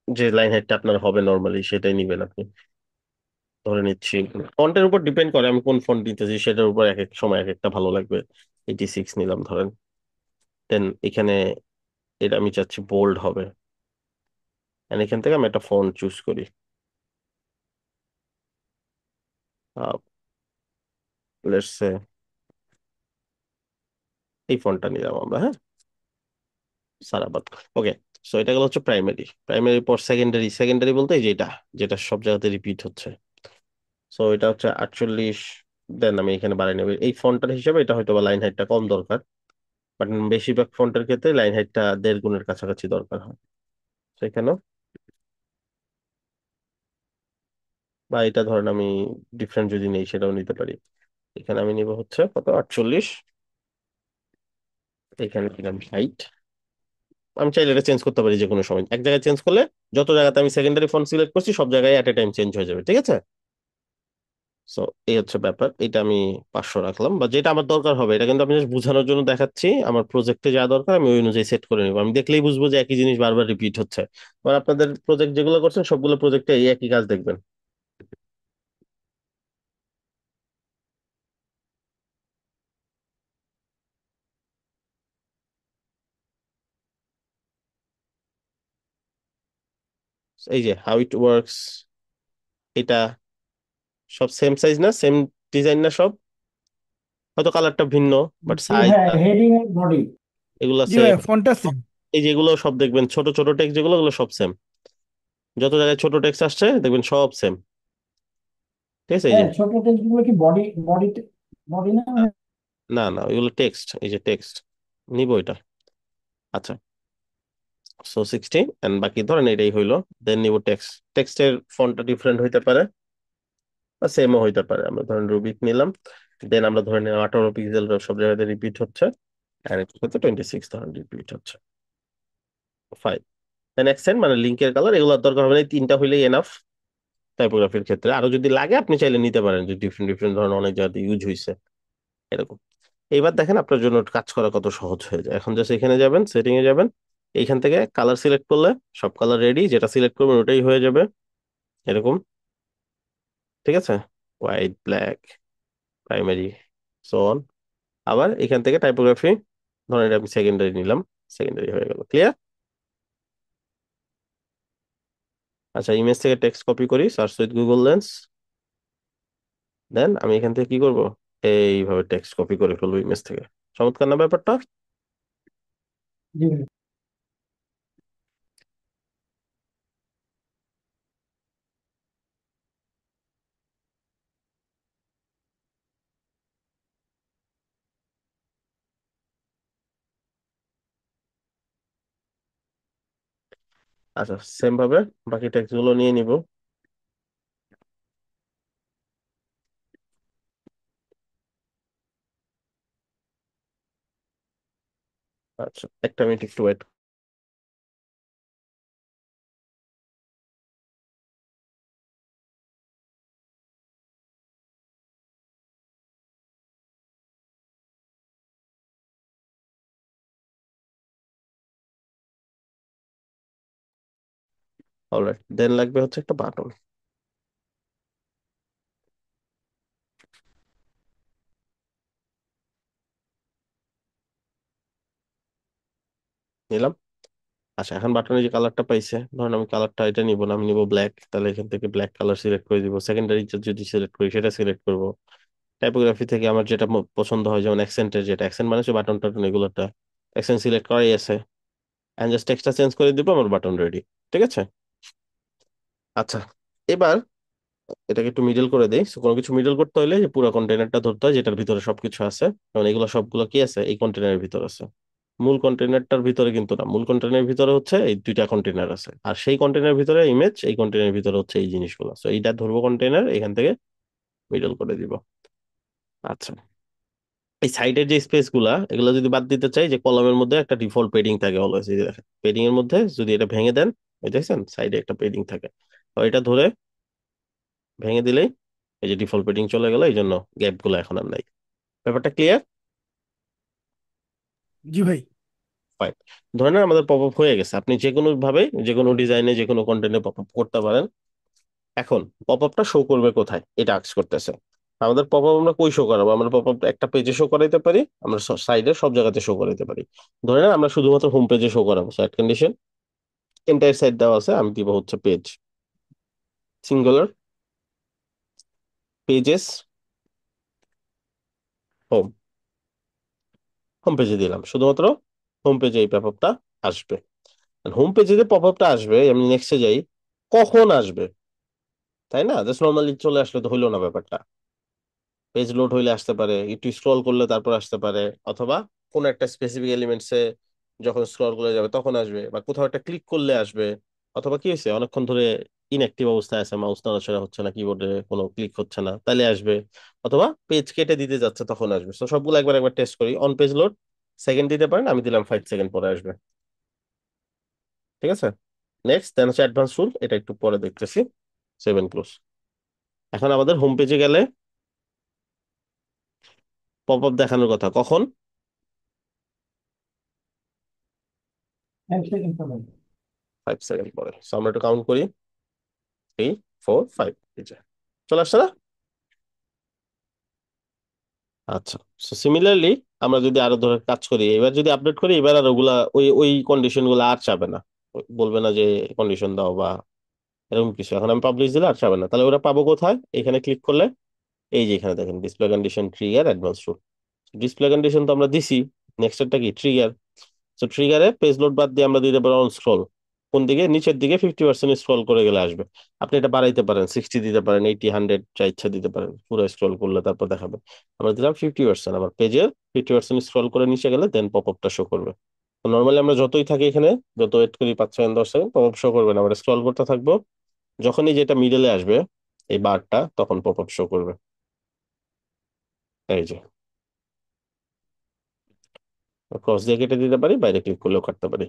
যে লাইন হাইটটা আপনার হবে নর্মালি সেটাই নিবেন আপনি, ধরে নিচ্ছি। ফন্টের উপর ডিপেন্ড করে আমি কোন ফন্ট নিতেছি, সেটার উপর এক এক সময় এক একটা ভালো লাগবে। 86 নিলাম ধরেন, দেন এখানে এটা আমি চাচ্ছি বোল্ড হবে, and এখান থেকে আমি একটা ফন্ট চুজ করি। লেটস সে এই ফন্টটা নিলাম আমরা, হ্যাঁ, সারাবাদ। ওকে, সো এটা গেল হচ্ছে প্রাইমারি। প্রাইমারি পর সেকেন্ডারি বলতে এই যেটা, যেটা সব জায়গাতে রিপিট হচ্ছে। সো এটা হচ্ছে 48, দেন আমি এখানে বাড়াই নেব এই ফন্টার হিসেবে, এটা হয়তো বা লাইন হাইটটা কম দরকার, বাট বেশিরভাগ ফন্টের ক্ষেত্রে লাইন হাইটটা 1.5 গুণের কাছাকাছি দরকার হয় সেখানেও। বা এটা ধরেন আমি ডিফারেন্ট যদি নেই সেটাও নিতে পারি। এখানে আমি নিব হচ্ছে কত, 48। এখানে দিলাম 60। আমি চাইলে এটা চেঞ্জ করতে পারি যে কোনো সময়, এক জায়গায় চেঞ্জ করলে যত জায়গাতে আমি সেকেন্ডারি ফন্ট সিলেক্ট করছি সব জায়গায় এট এ টাইম চেঞ্জ হয়ে যাবে, ঠিক আছে? সো এই হচ্ছে ব্যাপার, এটা আমি 500 রাখলাম, বা যেটা আমার দরকার হবে, এটা কিন্তু আমি জাস্ট বোঝানোর জন্য দেখাচ্ছি। আমার প্রজেক্টে যা দরকার আমি ওই অনুযায়ী সেট করে নিবো, আমি দেখলেই বুঝবো যে একই জিনিস বারবার রিপিট হচ্ছে। আর আপনাদের প্রজেক্ট যেগুলো করছেন সবগুলো প্রজেক্টে এই একই কাজ দেখবেন। এই যে হাউ ইট ওয়ার্কস, এটা সব সেম সাইজ না, সেম ডিজাইন না সব, হয়তো কালারটা ভিন্ন, বাট জি সাইজ ভাই, হেডিং এর বডি। এগুলো জি সেম। ভাই, ফন্টটা সেম। এই যেগুলো সব দেখবেন ছোট ছোট টেক্সট যেগুলো, ওগুলো সব সেম। যত জায়গায় ছোট টেক্সট আসছে দেখবেন সব সেম, ঠিক আছে? এই যে হ্যাঁ, ছোট টেক্সট গুলো কি বডি, বডি, বডি না ভাই? না না, ওইগুলো টেক্সট, এই যে টেক্সট নিব এটা। আচ্ছা, সো 60, এন্ড বাকি ধরেন এটাই হইলো। দেন নিব টেক্সট, টেক্সটের ফন্টটা ডিফারেন্ট হইতে পারে বা সেমও হইতে পারে। আমরা ধরেন রুবিক নিলাম, দেন আমরা ধরে নিলাম 18 পিক্সেল সব জায়গাতে রিপিট হচ্ছে, আর এটা হচ্ছে 26 ধরেন রিপিট হচ্ছে, 5। দেন অ্যাকসেন্ট মানে লিঙ্কের কালার, এগুলোর দরকার হবে না, এই তিনটা হইলেই এনাফ টাইপোগ্রাফির ক্ষেত্রে। আরো যদি লাগে আপনি চাইলে নিতে পারেন, যে ডিফারেন্ট ডিফারেন্ট ধরনের অনেক জায়গাতে ইউজ হয়েছে এরকম। এইবার দেখেন আপনার জন্য কাজ করা কত সহজ হয়ে যায়। এখন জাস্ট এখানে যাবেন, সেটিং এ যাবেন, এইখান থেকে কালার সিলেক্ট করলে সব কালার রেডি, যেটা সিলেক্ট করবেন ওটাই হয়ে যাবে এরকম, ঠিক আছে? White, black, primary, so on. আবার এখান থেকে টাইপোগ্রাফি, ধরেন এটা আমি সেকেন্ডারি নিলাম, সেকেন্ডারি হয়ে গেল, ক্লিয়ার? আচ্ছা, ইমেজ থেকে টেক্সট কপি করি, সার্চ উইথ গুগল লেন্স। দেন আমি এখান থেকে কি করব, এইভাবে টেক্সট কপি করে ফেলবো ইমেজ থেকে। চমৎকার না ব্যাপারটা? জি ভাই। আচ্ছা, সেম ভাবে বাকি টেক্সট গুলো নিয়ে নিব। আচ্ছা, একটা মিনিট একটু ওয়েট। অলরাইট, দেন লাগবে হচ্ছে একটা বাটন নিলাম। আচ্ছা, এখন বাটনের যে কালারটা পাইছে, ধরুন আমি কালারটা এটা নিব না, আমি নিব ব্ল্যাক, তাহলে এখান থেকে ব্ল্যাক কালার সিলেক্ট করে দিব। সেকেন্ডারি যদি সিলেক্ট করি সেটা সিলেক্ট করব। টাইপোগ্রাফি থেকে আমার যেটা পছন্দ হয়, যেমন অ্যাকসেন্টের, যেটা অ্যাকসেন্ট মানে হচ্ছে বাটন টাটন এগুলোটা, অ্যাকসেন্ট সিলেক্ট করাই আছে, এন্ড জাস্ট টেক্সটটা চেঞ্জ করে দিব, আমার বাটন রেডি, ঠিক আছে? আচ্ছা, এবার এটাকে একটু মিডল করে দেই। So, কোনো কিছু মিডল করতে হলে যে পুরো কন্টেনারটা ধরতে হয়, যেটার ভিতরে সবকিছু আছে, কারণ এগুলো সবগুলো কি আছে এই কন্টেনারের ভিতর আছে। মূল কন্টেনারটার ভিতরে কিন্তু না, মূল কন্টেনারের ভিতরে হচ্ছে এই দুইটা কন্টেনার আছে, আর সেই কন্টেনারের ভিতরে ইমেজ, এই কন্টেনারের ভিতরে হচ্ছে এই জিনিসগুলো। তো এইটা ধরবো কন্টেনার, এখান থেকে মিডল করে দিব। আচ্ছা, এই সাইডের যে স্পেস গুলা, এগুলো যদি বাদ দিতে চাই, যে কলামের মধ্যে একটা ডিফল্ট পেডিং থাকে অলওয়েজ, এই যে দেখেন পেডিং এর মধ্যে যদি এটা ভেঙে দেন, ওই দেখছেন সাইডে একটা পেডিং থাকে, তো এটা ধরে ভেঙে দিলেই এই যে ডিফল্ট পেডিং চলে গেল, এই জন্য গ্যাপ গুলো এখন আর নাই। ব্যাপারটা ক্লিয়ার? জি ভাই। ফাইন। ধরে নেন আমাদের পপ আপ হয়ে গেছে, আপনি যে কোনো ভাবে যে কোনো ডিজাইনে যে কোনো কন্টেন্টে পপ আপ করতে পারেন। এখন পপ আপটা শো করবে কোথায়, এটা আক্স করতেছে। আমাদের পপ আপ আমরা কই শো করাবো? আমরা পপ আপ একটা পেজে শো করাইতে পারি, আমরা সাইডে সব জায়গাতে শো করাইতে পারি। ধরে নেন আমরা শুধুমাত্র হোম পেজে শো করাবো, সাইড কন্ডিশন এন্টায়ার সাইড দেওয়া আছে, আমি দিব হচ্ছে page, singular, pages, home, home পেজে দিলাম, শুধুমাত্র হোম পেজে এই পপ আপটা আসবে। হোম পেজে যে পপ আপটা আসবে, আমি নেক্সটে যাই, কখন আসবে? তাই না? জাস্ট নর্মালি চলে আসলে তো হইলো না ব্যাপারটা। পেজ লোড হইলে আসতে পারে, একটু স্ক্রল করলে তারপর আসতে পারে, অথবা কোন একটা স্পেসিফিক এলিমেন্টসে যখন স্ক্রল করে যাবে তখন আসবে, বা কোথাও একটা ক্লিক করলে আসবে, অথবা কি হয়েছে অনেকক্ষণ ধরে ইনঅ্যাক্টিভ অবস্থায় আছে, মাউস নড়াচড়া হচ্ছে না, কিবোর্ডে কোনো ক্লিক হচ্ছে না, তাহলে আসবে। অথবা পেজ কেটে দিতে যাচ্ছে তখন আসবে। তো সবগুলো একবার একবার টেস্ট করি। অন পেজ লোড সেকেন্ড দিতে পারেন, আমি দিলাম 5 সেকেন্ড পরে আসবে। ঠিক আছে। নেক্সট দেন হচ্ছে অ্যাডভান্স রুল, এটা একটু পরে দেখতেছি। 7 ক্লোজ। এখন আমাদের হোম পেজে গেলে পপ আপ দেখানোর কথা কখন? 5 সেকেন্ড পরে। 5 সেকেন্ড পরে। So আমরা একটু কাউন্ট করি। 3 4 5, এই যে চলে আসছে না? আচ্ছা। সো সিমিলারলি আমরা যদি আরো ধরে কাজ করি, এবার যদি আপডেট করি, এবার আর ওগুলা ওই ওই কন্ডিশন গুলো আর চাবে না। বলবে না যে কন্ডিশন দাও বা এরকম কিছু। এখন আমি পাবলিশ দিলে আর চাবে না। তাহলে ওরা পাবো কোথায়? এখানে ক্লিক করলে এই যে এখানে দেখেন display condition, trigger, advance rule. Display condition তো আমরা দিছি। নেক্সট এরটা কি? ট্রিগার। তো ট্রিগারে পেজ লোড বাদ দিয়ে আমরা দিতে পারি অন স্ক্রল। কোন দিকে? নিচের দিকে 50% স্ক্রল করে গেলে আসবে। আপনি এটা বাড়াইতে পারেন, 60 দিতে পারেন, 80 100 যা ইচ্ছা দিতে পারেন, পুরো স্ক্রল করলে তারপর দেখাবে। আমরা দিলাম 50%। আবার পেজের 50% স্ক্রল করে নিচে গেলে দেন পপ আপটা শো করবে। নর্মালি আমরা যতই থাকি এখানে, যত ওয়েট করি 5 second 10 second, pop up show করবে না। আমরা স্ক্রল করতে থাকবো, যখনই যেটা মিডলে আসবে এই বারটা, তখন পপ আপ শো করবে। এই যে ক্রস দিয়ে কেটে দিতে পারি, বাইরে ক্লিক করলেও কাটতে পারি।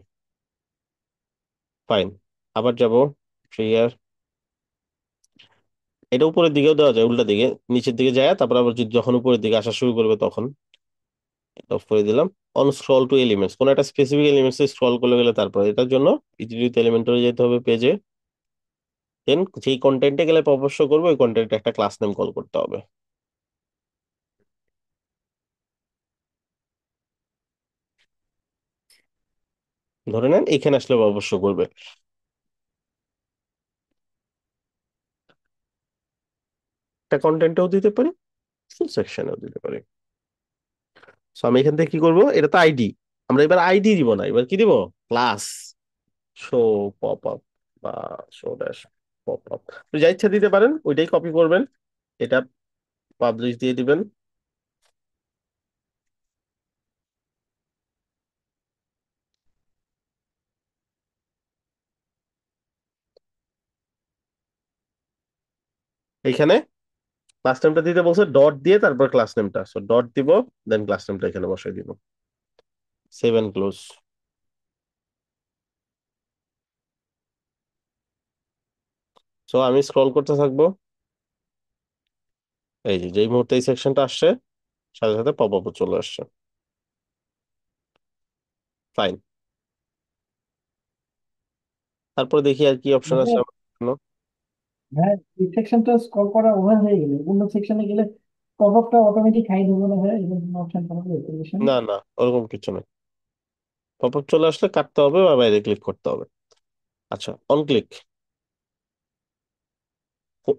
ফাইন। আবার যাব ট্রিগার। এটা উপরের দিকেও দেওয়া যায়, উল্টা দিকে নিচের দিকে যায়, তারপর আবার যখন উপরের দিকে আসা শুরু করবে তখন এটা অফ করে দিলাম। অন স্ক্রল টু এলিমেন্টস, কোন একটা স্পেসিফিক এলিমেন্টস স্ক্রল করে গেলে তারপর এটার জন্য ইজিলিতে এলিমেন্টরে যেতে হবে পেজে। দেন যেই কন্টেন্টে গেলে পপ শো করবে ওই কন্টেন্টে একটা ক্লাস নেম কল করতে হবে। ধরে নেন এখানে আসলে পপ শো করবে। একটা কন্টেন্টেও দিতে পারি, ফুল সেকশনেও দিতে পারি। সো আমি এখান থেকে কি করব? এটা তো আইডি, আমরা এবার আইডি দিব না, এবার কি দিব? ক্লাস শো পপ আপ বা শো ড্যাশ পপ আপ, যা ইচ্ছা দিতে পারেন, ওইটাই কপি করবেন, এটা পাবলিশ দিয়ে দিবেন। এইখানে ক্লাস নেমটা দিতে বলছে, ডট দিয়ে তারপর ক্লাস নেমটা, সো ডট দিব, দেন ক্লাস নেমটা এখানে বসাই দিব। 7 ক্লোজ। সো আমি স্ক্রল করতে থাকবো। এই যে যেই মুহূর্তে এই সেকশনটা আসছে, সাথে সাথে পপ আপ চলে আসছে। ফাইন। তারপর দেখি আর কি অপশন মানে আছে আমার জন্য। হ্যাঁ, এই সেকশনটা স্ক্রল করা ওভার হয়ে গেলে অন্য সেকশনে গেলে পপ আপটা অটোমেটিক হাইড হবে না হয়, এরকম অপশন থাকবে অ্যাপ্লিকেশন। না না, ওরকম কিছু না। পপ আপ চলে আসলে কাটতে হবে বা বাইরে ক্লিক করতে হবে। আচ্ছা, অন ক্লিক।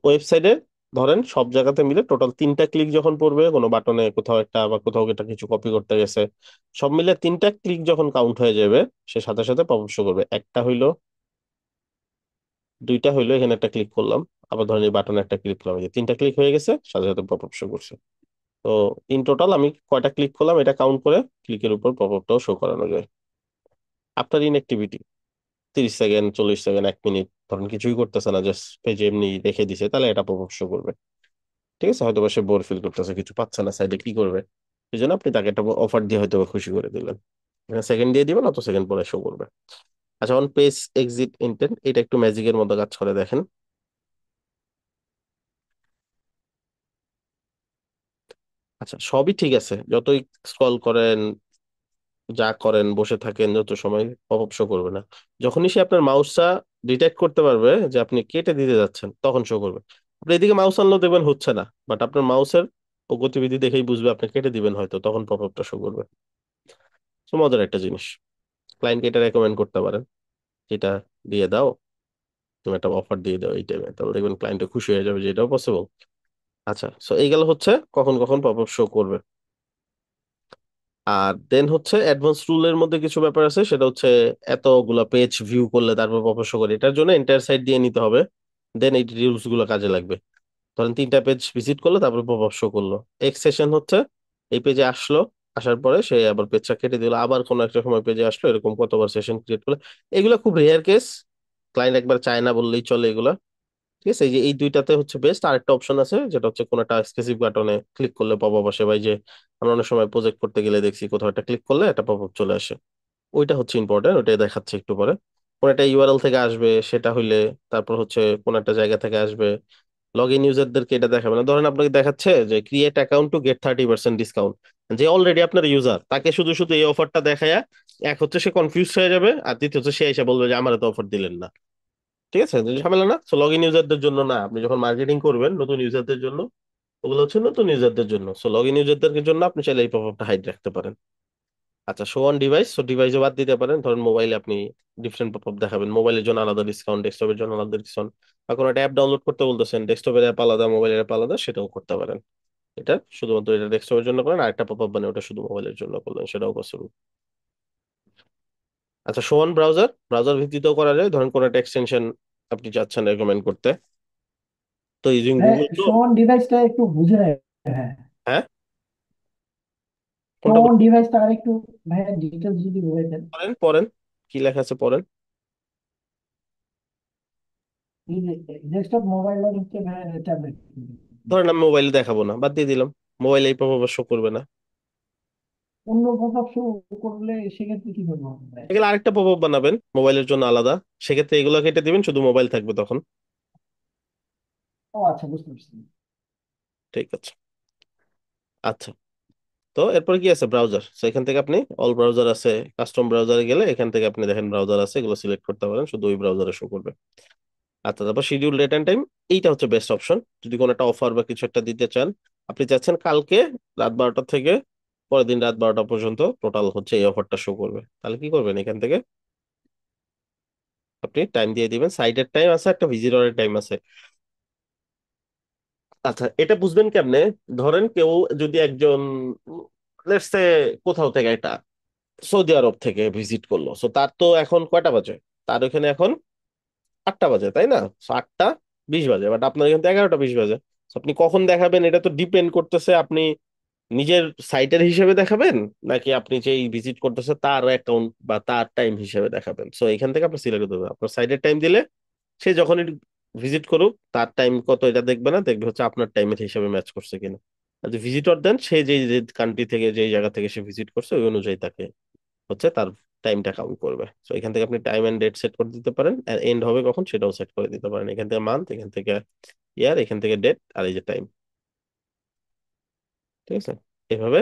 ওয়েবসাইটে ধরেন সব জায়গাতে মিলে টোটাল 3টা ক্লিক যখন পড়বে, কোনো বাটনে কোথাও একটা বা কোথাও একটা কিছু কপি করতে গেছে, সব মিলে 3টা ক্লিক যখন কাউন্ট হয়ে যাবে, সে সাথে সাথে পপ শো করবে। একটা হইলো, দুইটা হইলো, এখানে একটা ক্লিক করলাম, আবার ধরেন এই বাটনে একটা ক্লিক করলাম, এই যে 3টা ক্লিক হয়ে গেছে, সাথে সাথে পপ শো করছে। তো ইন টোটাল আমি কয়টা ক্লিক করলাম এটা কাউন্ট করে ক্লিকের উপর পপ আপটাও শো করানো যায়। আপনার ইনঅ্যাক্টিভিটি 30 সেকেন্ড, 40 সেকেন্ড, 1 মিনিট, ধরেন কিছুই করতেছে না, জাস্ট পেজে এমনি রেখে দিছে, তাহলে এটা পপ শো করবে। ঠিক আছে, হয়তো বা সে বোর ফিল করতেছে, কিছু পাচ্ছে না, সাইডে কি করবে, এই জন্য আপনি তাকে একটা অফার দিয়ে হয়তো বা খুশি করে দিলেন। সেকেন্ড দিয়ে দিবেন, অত সেকেন্ড পরে শো করবে। আচ্ছা, অন পেজ এক্সিট ইন্টেন্ট, এটা একটু ম্যাজিকের মতো কাজ করে দেখেন। আচ্ছা, সবই ঠিক আছে, যতই স্ক্রল করেন, যা করেন, বসে থাকেন যত সময়, পপ আপ শো করবে না। যখনই সে আপনার মাউসটা ডিটেক্ট করতে পারবে যে আপনি কেটে দিতে যাচ্ছেন, তখন শো করবে। আপনি এদিকে মাউস আনলেও দেখবেন হচ্ছে না, বাট আপনার মাউসের ও গতিবিধি দেখেই বুঝবে আপনি কেটে দিবেন হয়তো, তখন পপ আপটা শো করবে। তো মজার একটা জিনিস। ক্লায়েন্টকে এটা রেকমেন্ড করতে পারেন, যেটা দিয়ে দাও, তুমি একটা অফার দিয়ে দাও এই টাইমে, তাহলে দেখবেন ক্লায়েন্টও খুশি হয়ে যাবে যে এটাও পসিবল। আচ্ছা, সো এই গেল হচ্ছে কখন কখন পপ আপ শো করবে। আর দেন হচ্ছে অ্যাডভান্স রুলের মধ্যে কিছু ব্যাপার আছে, সেটা হচ্ছে এতগুলা পেজ ভিউ করলে তারপর পপ আপ শো করে, এটার জন্য এন্টায়ার সাইট দিয়ে নিতে হবে। দেন এই রুলস গুলো কাজে লাগবে। ধরেন 3টা পেজ ভিজিট করলো, তারপর পপ আপ শো করলো। এক্স সেশন হচ্ছে এই পেজে আসলো, আসার পরে সে আবার পেজটা কেটে দিল, আবার কোনো একটা সময় পেজে আসলো, এরকম কতবার সেশন ক্রিয়েট করলো। এগুলো খুব রেয়ার কেস, ক্লায়েন্ট একবার চায় না বললেই চলে এগুলা। ঠিক আছে, এই যে এই দুইটাতে হচ্ছে বেস্ট। আরেকটা অপশন আছে যেটা হচ্ছে কোন একটা স্পেসিফিক বাটনে ক্লিক করলে পপ আপ আসে, বা এই যে আমরা অনেক সময় প্রজেক্ট করতে গেলে দেখছি কোথাও একটা ক্লিক করলে একটা পপ আপ চলে আসে। ওইটা হচ্ছে ইম্পর্টেন্ট, ওইটাই দেখাচ্ছে একটু পরে। কোন একটা ইউআরএল থেকে আসবে সেটা হইলে, তারপর হচ্ছে কোন একটা জায়গা থেকে আসবে। লগ ইন ইউজারদেরকে এটা দেখাবে না। ধরেন আপনাকে দেখাচ্ছে যে create account to get 30% discount, যে অলরেডি আপনার ইউজার, তাকে শুধু শুধু এই অফারটা দেখায়া, এক হচ্ছে সে কনফিউজ হয়ে যাবে, আর দ্বিতীয় হচ্ছে সে এসে বলবে যে আমার তো অফার দিলেন না। ঠিক আছে, যে ঝামেলা না। সো লগ ইন ইউজারদের জন্য না, আপনি যখন মার্কেটিং করবেন নতুন ইউজারদের জন্য, ওগুলো হচ্ছে নতুন ইউজারদের জন্য। সো লগ ইন ইউজারদের জন্য আপনি চাইলে এই পপআপটা হাইড রাখতে পারেন। আচ্ছা, শো অন ডিভাইস, সো ডিভাইসও বাদ দিতে পারেন। ধরেন মোবাইলে আপনি ডিফারেন্ট পপআপ দেখাবেন, মোবাইলের জন্য আলাদা ডিসকাউন্ট, ডেস্কটপের জন্য আলাদা ডিসকাউন্ট, বা কোনো একটা অ্যাপ ডাউনলোড করতে বলতেছেন, ডেস্কটপের অ্যাপ আলাদা মোবাইলের অ্যাপ আলাদা, সেটাও করতে পারেন। এটা শুধুমাত্র এটা ডেস্কটপের জন্য করেন, আর একটা পপআপ মানে ওটা শুধু মোবাইলের জন্য করলেন, সেটাও পসিবল। আচ্ছা, শো অন ব্রাউজার, ব্রাউজার ভিত্তিতেও করা যায়। ধরেন কোনো একটা এক্সটেনশন আপনি চাচ্ছেন রেকমেন্ড করতে, তো ইউজিং হ্যাঁ, গুগল তো। শোন ডিভাইসটা একটু বুঝে নেয়। হ্যাঁ, হ্যাঁ, কোনটা শোন ডিভাইসটা আর একটু ভাইয়া ডিটেলস যদি বলে দেন। পড়েন পড়েন, কি লেখা আছে পড়েন। ডেস্কটপ, মোবাইল আর হচ্ছে ভাইয়া ট্যাবলেট। ধরেন আমি মোবাইলে দেখাবো না, বাদ দিয়ে দিলাম, মোবাইলে এই পপআপ শো করবে না। অন্য পপ শো করলে সেক্ষেত্রে কি করবো ভাইয়া? এগুলো আরেকটা পপআপ বানাবেন মোবাইলের জন্য আলাদা, সেক্ষেত্রে এগুলো কেটে দিবেন, শুধু মোবাইল থাকবে তখন। ও আচ্ছা, বুঝতে পারছি। ঠিক আছে। আচ্ছা, তো এরপর কি আছে, ব্রাউজার। তো এখান থেকে আপনি অল ব্রাউজার আছে, কাস্টম ব্রাউজারে গেলে এখান থেকে আপনি দেখেন ব্রাউজার আছে, এগুলো সিলেক্ট করতে পারেন, শুধু ওই ব্রাউজারে শো করবে। আচ্ছা, তারপর শিডিউল ডেট এন্ড টাইম, এইটা হচ্ছে বেস্ট অপশন। যদি কোনো একটা অফার বা কিছু একটা দিতে চান, আপনি চাচ্ছেন কালকে রাত 12টা থেকে পরের দিন রাত 12টা পর্যন্ত টোটাল হচ্ছে এই অফারটা শো করবে, তাহলে কি করবেন, এখান থেকে আপনি টাইম দিয়ে দিবেন। সাইডের টাইম আছে, একটা ভিজিটরের টাইম আছে। আচ্ছা, এটা বুঝবেন কেমনে। ধরেন কেউ যদি একজন, লেটস সে কোথাও থেকে একটা সৌদি আরব থেকে ভিজিট করলো, সো তার তো এখন কয়টা বাজে, তার ওখানে এখন 8টা বাজে, তাই না? 8টা 20 বাজে, বাট আপনার এখান থেকে 11টা 20 বাজে। So আপনি কখন দেখাবেন এটা তো ডিপেন্ড করতেছে, আপনি নিজের সাইটের হিসেবে দেখাবেন, নাকি আপনি যে ভিজিট করতেছে তার অ্যাকাউন্ট বা তার টাইম হিসেবে দেখাবেন। সো এখান থেকে আপনি সিলেক্ট করতে হবে। আপনার সাইডের টাইম দিলে সে যখনই ভিজিট করুক তার টাইম কত এটা দেখবে না, দেখবে হচ্ছে আপনার টাইমের হিসাবে ম্যাচ করছে কিনা। আর যদি ভিজিটর দেন, সে যে যে কান্ট্রি থেকে যে জায়গা থেকে সে ভিজিট করছে ওই অনুযায়ী তাকে হচ্ছে তার টাইমটা কাউন্ট করবে। তো এখান থেকে আপনি টাইম এন্ড ডেট সেট করে দিতে পারেন, আর এন্ড হবে কখন সেটাও সেট করে দিতে পারেন। এখান থেকে মান্থ, এখান থেকে ইয়ার, এখান থেকে ডেট, আর এই যে টাইম। ঠিক আছে, এভাবে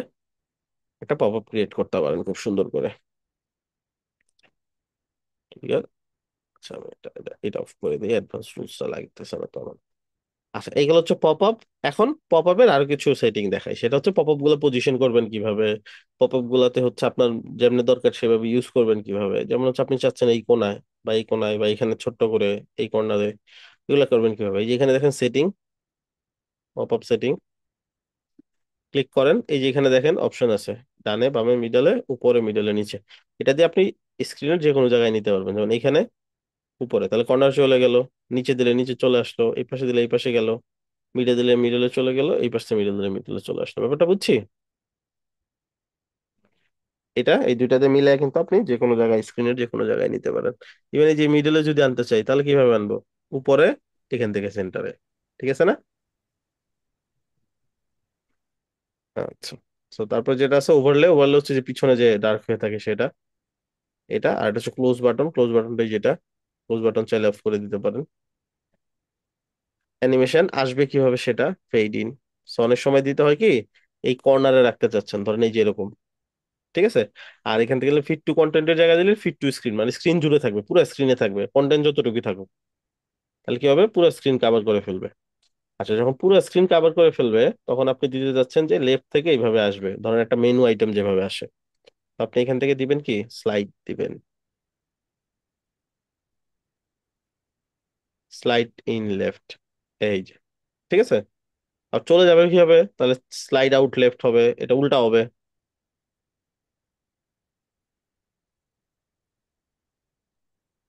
একটা পপ আপ ক্রিয়েট করতে পারেন খুব সুন্দর করে। ঠিক আছে। আচ্ছা, আমি এটা এটা এটা অফ করে দিই, অ্যাডভান্স রুলসটা লাগতেছে না তো আমার। আচ্ছা, এইগুলো হচ্ছে পপ আপ। এখন পপ আপের আরো কিছু সেটিং দেখাই, সেটা হচ্ছে পপ আপ গুলো পজিশন করবেন কিভাবে, পপ আপ গুলাতে হচ্ছে আপনার যেমনি দরকার সেভাবে ইউজ করবেন কিভাবে। যেমন হচ্ছে আপনি চাচ্ছেন এই কোনায় বা এই কোনায় বা এখানে ছোট্ট করে এই কর্নারে, এগুলো করবেন কিভাবে। এই যে এখানে দেখেন setting, pop up setting, click করেন, এই যে এখানে দেখেন অপশন আছে, ডানে বামে মিডলে উপরে মিডলে নিচে। এটা দিয়ে আপনি স্ক্রিনের যে কোনো জায়গায় নিতে পারবেন। যেমন এখানে উপরে, তাহলে কর্নার চলে গেল, নিচে দিলে নিচে চলে আসলো, এই পাশে দিলে এই পাশে গেল, মিডে দিলে মিডলে চলে গেল, এই পাশে মিডল দিলে মিডলে চলে আসলো। ব্যাপারটা বুঝছি? এটা এই দুইটাতে মিলে কিন্তু আপনি যে কোনো জায়গায় স্ক্রিনের যে কোনো জায়গায় নিতে পারেন। ইভেন এই যে মিডলে যদি আনতে চাই তাহলে কিভাবে আনবো, উপরে, এখান থেকে সেন্টারে। ঠিক আছে না? আচ্ছা, তো তারপর যেটা আছে ওভারলে, ওভারলে হচ্ছে যে পিছনে যে ডার্ক হয়ে থাকে সেটা, এটা। আর এটা হচ্ছে ক্লোজ বাটন, ক্লোজ বাটনটাই যেটা, ক্লোজ বাটন চাইলে অফ করে দিতে পারেন। অ্যানিমেশন আসবে কিভাবে সেটা, ফেড ইন। সো অনেক সময় দিতে হয় কি, এই কর্নারে রাখতে চাচ্ছেন, ধরেন এই যে এরকম। ঠিক আছে, আর এখান থেকে ফিট টু কন্টেন্টের জায়গা দিলে ফিট টু স্ক্রিন, মানে স্ক্রিন জুড়ে থাকবে, পুরো স্ক্রিনে থাকবে, কন্টেন্ট যতটুকু থাকুক, তাহলে কি হবে, পুরো স্ক্রিন কভার করে ফেলবে। আচ্ছা, যখন পুরো স্ক্রিন কভার করে ফেলবে তখন আপনি দিতে যাচ্ছেন যে লেফট থেকে এইভাবে আসবে, ধরেন একটা মেনু আইটেম যেভাবে আসে, তো আপনি এখান থেকে দিবেন কি, স্লাইড দিবেন, স্লাইড ইন লেফট, এই যে। ঠিক আছে, আর চলে যাবে কি হবে, তাহলে স্লাইড আউট লেফট হবে, এটা উল্টা হবে।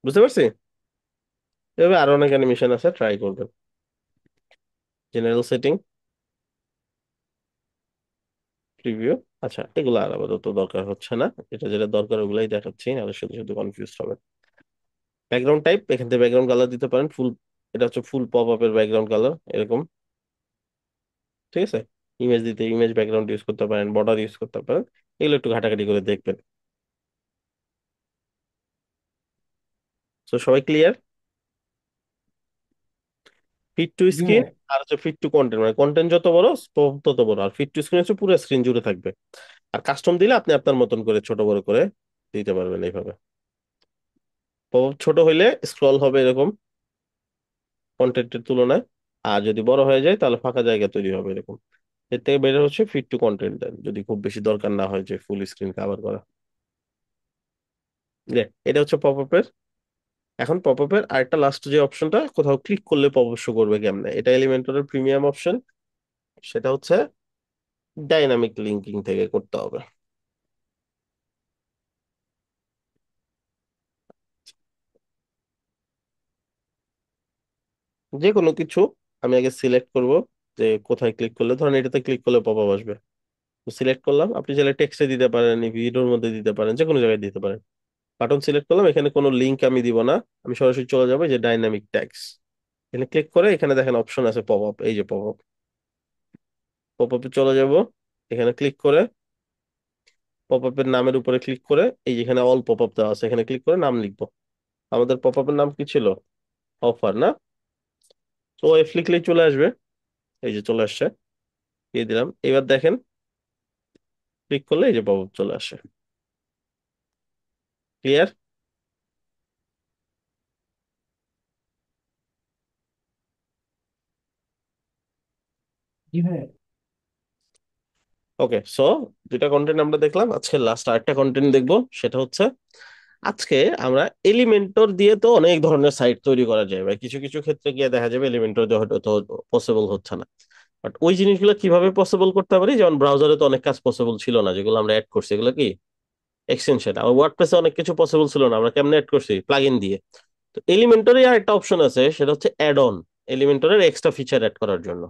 বুঝতে পারছি? এভাবে আরো অনেক অ্যানিমেশন আছে, ট্রাই করবেন। General setting, preview. আচ্ছা, এগুলো আর আপাতত দরকার হচ্ছে না, এটা যেটা দরকার ওগুলাই দেখাচ্ছি, নাহলে শুধু শুধু কনফিউজ হবে। ব্যাকগ্রাউন্ড টাইপ, এখান থেকে ব্যাকগ্রাউন্ড কালার দিতে পারেন ফুল এটা হচ্ছে ফুল পপ আপের ব্যাকগ্রাউন্ড কালার এরকম। ঠিক আছে, ইমেজ দিতে ইমেজ ব্যাকগ্রাউন্ড ইউজ করতে পারেন, বর্ডার ইউজ করতে পারেন, এগুলো একটু ঘাটাঘাটি করে দেখবেন। তো সবাই ক্লিয়ার? ফিট টু জি স্ক্রিন ভাই। আর হচ্ছে ফিট টু কন্টেন্ট, মানে কন্টেন্ট যত বড় স্কোপ তত বড়, আর ফিট টু স্ক্রিন হচ্ছে পুরো স্ক্রিন জুড়ে থাকবে। আর কাস্টম দিলে আপনি আপনার মতন করে ছোট বড় করে দিতে পারবেন এইভাবে। ছোট হইলে স্ক্রল হবে এরকম কন্টেন্টের তুলনায়, আর যদি বড় হয়ে যায় তাহলে ফাঁকা জায়গা তৈরি হবে এরকম। এর থেকে বেটার হচ্ছে ফিট টু কন্টেন্ট দেন, যদি খুব বেশি দরকার না হয় যে ফুল স্ক্রিন কভার করা। এটা হচ্ছে পপ আপের। এখন পপ আপের আরেকটা লাস্ট যে অপশনটা, কোথাও ক্লিক করলে পপ আপ শো করবে কেমনে, এটা এলিমেন্টরের প্রিমিয়াম অপশন। সেটা হচ্ছে ডাইনামিক লিঙ্কিং থেকে করতে হবে। যে কোনো কিছু আমি আগে সিলেক্ট করব, যে কোথায় ক্লিক করলে, ধরেন এটাতে ক্লিক করলে পপ আপ আসবে, সিলেক্ট করলাম। আপনি চাইলে টেক্সটে দিতে পারেন, ভিডিওর মধ্যে দিতে পারেন, যে কোনো জায়গায় দিতে পারেন। বাটন সিলেক্ট করলাম, এখানে কোনো লিঙ্ক আমি দিব না, আমি সরাসরি চলে যাবো যে ডাইনামিক ট্যাগস, এখানে ক্লিক করে এখানে দেখেন অপশন আছে পপ আপ, এই যে পপ আপ, পপ আপে চলে যাব। এখানে ক্লিক করে পপ আপের নামের উপরে ক্লিক করে এই যেখানে অল পপ আপ দেওয়া আছে, এখানে ক্লিক করে নাম লিখবো। আমাদের পপ আপের নাম কি ছিল? অফার না? তো এফ লিখলেই চলে আসবে, এই যে চলে আসছে, দিয়ে দিলাম। এবার দেখেন ক্লিক করলে এই যে পপ আপ চলে আসে। ক্লিয়ার? জি ভাই। ওকে, সো দুইটা কন্টেন্ট আমরা দেখলাম, আজকে লাস্ট আরেকটা কন্টেন্ট দেখবো। সেটা হচ্ছে আজকে আমরা এলিমেন্টর দিয়ে তো অনেক ধরনের সাইট তৈরি করা যায়, বা কিছু কিছু ক্ষেত্রে গিয়ে দেখা যাবে এলিমেন্টর দিয়ে হয়তো পসিবল হচ্ছে না। বাট ওই জিনিসগুলো কিভাবে পসিবল করতে পারি, যেমন ব্রাউজারে তো অনেক কাজ পসিবল ছিল না, যেগুলো আমরা অ্যাড করছি এগুলো কি এক্সটেনশন। আর ওয়ার্ডপ্রেসে অনেক কিছু পসিবল ছিল না, আমরা কেমনে অ্যাড করছি? প্লাগইন দিয়ে। তো এলিমেন্টরে আর একটা অপশন আছে, সেটা হচ্ছে অ্যাড অন, এলিমেন্টরের এক্সট্রা ফিচার অ্যাড করার জন্য।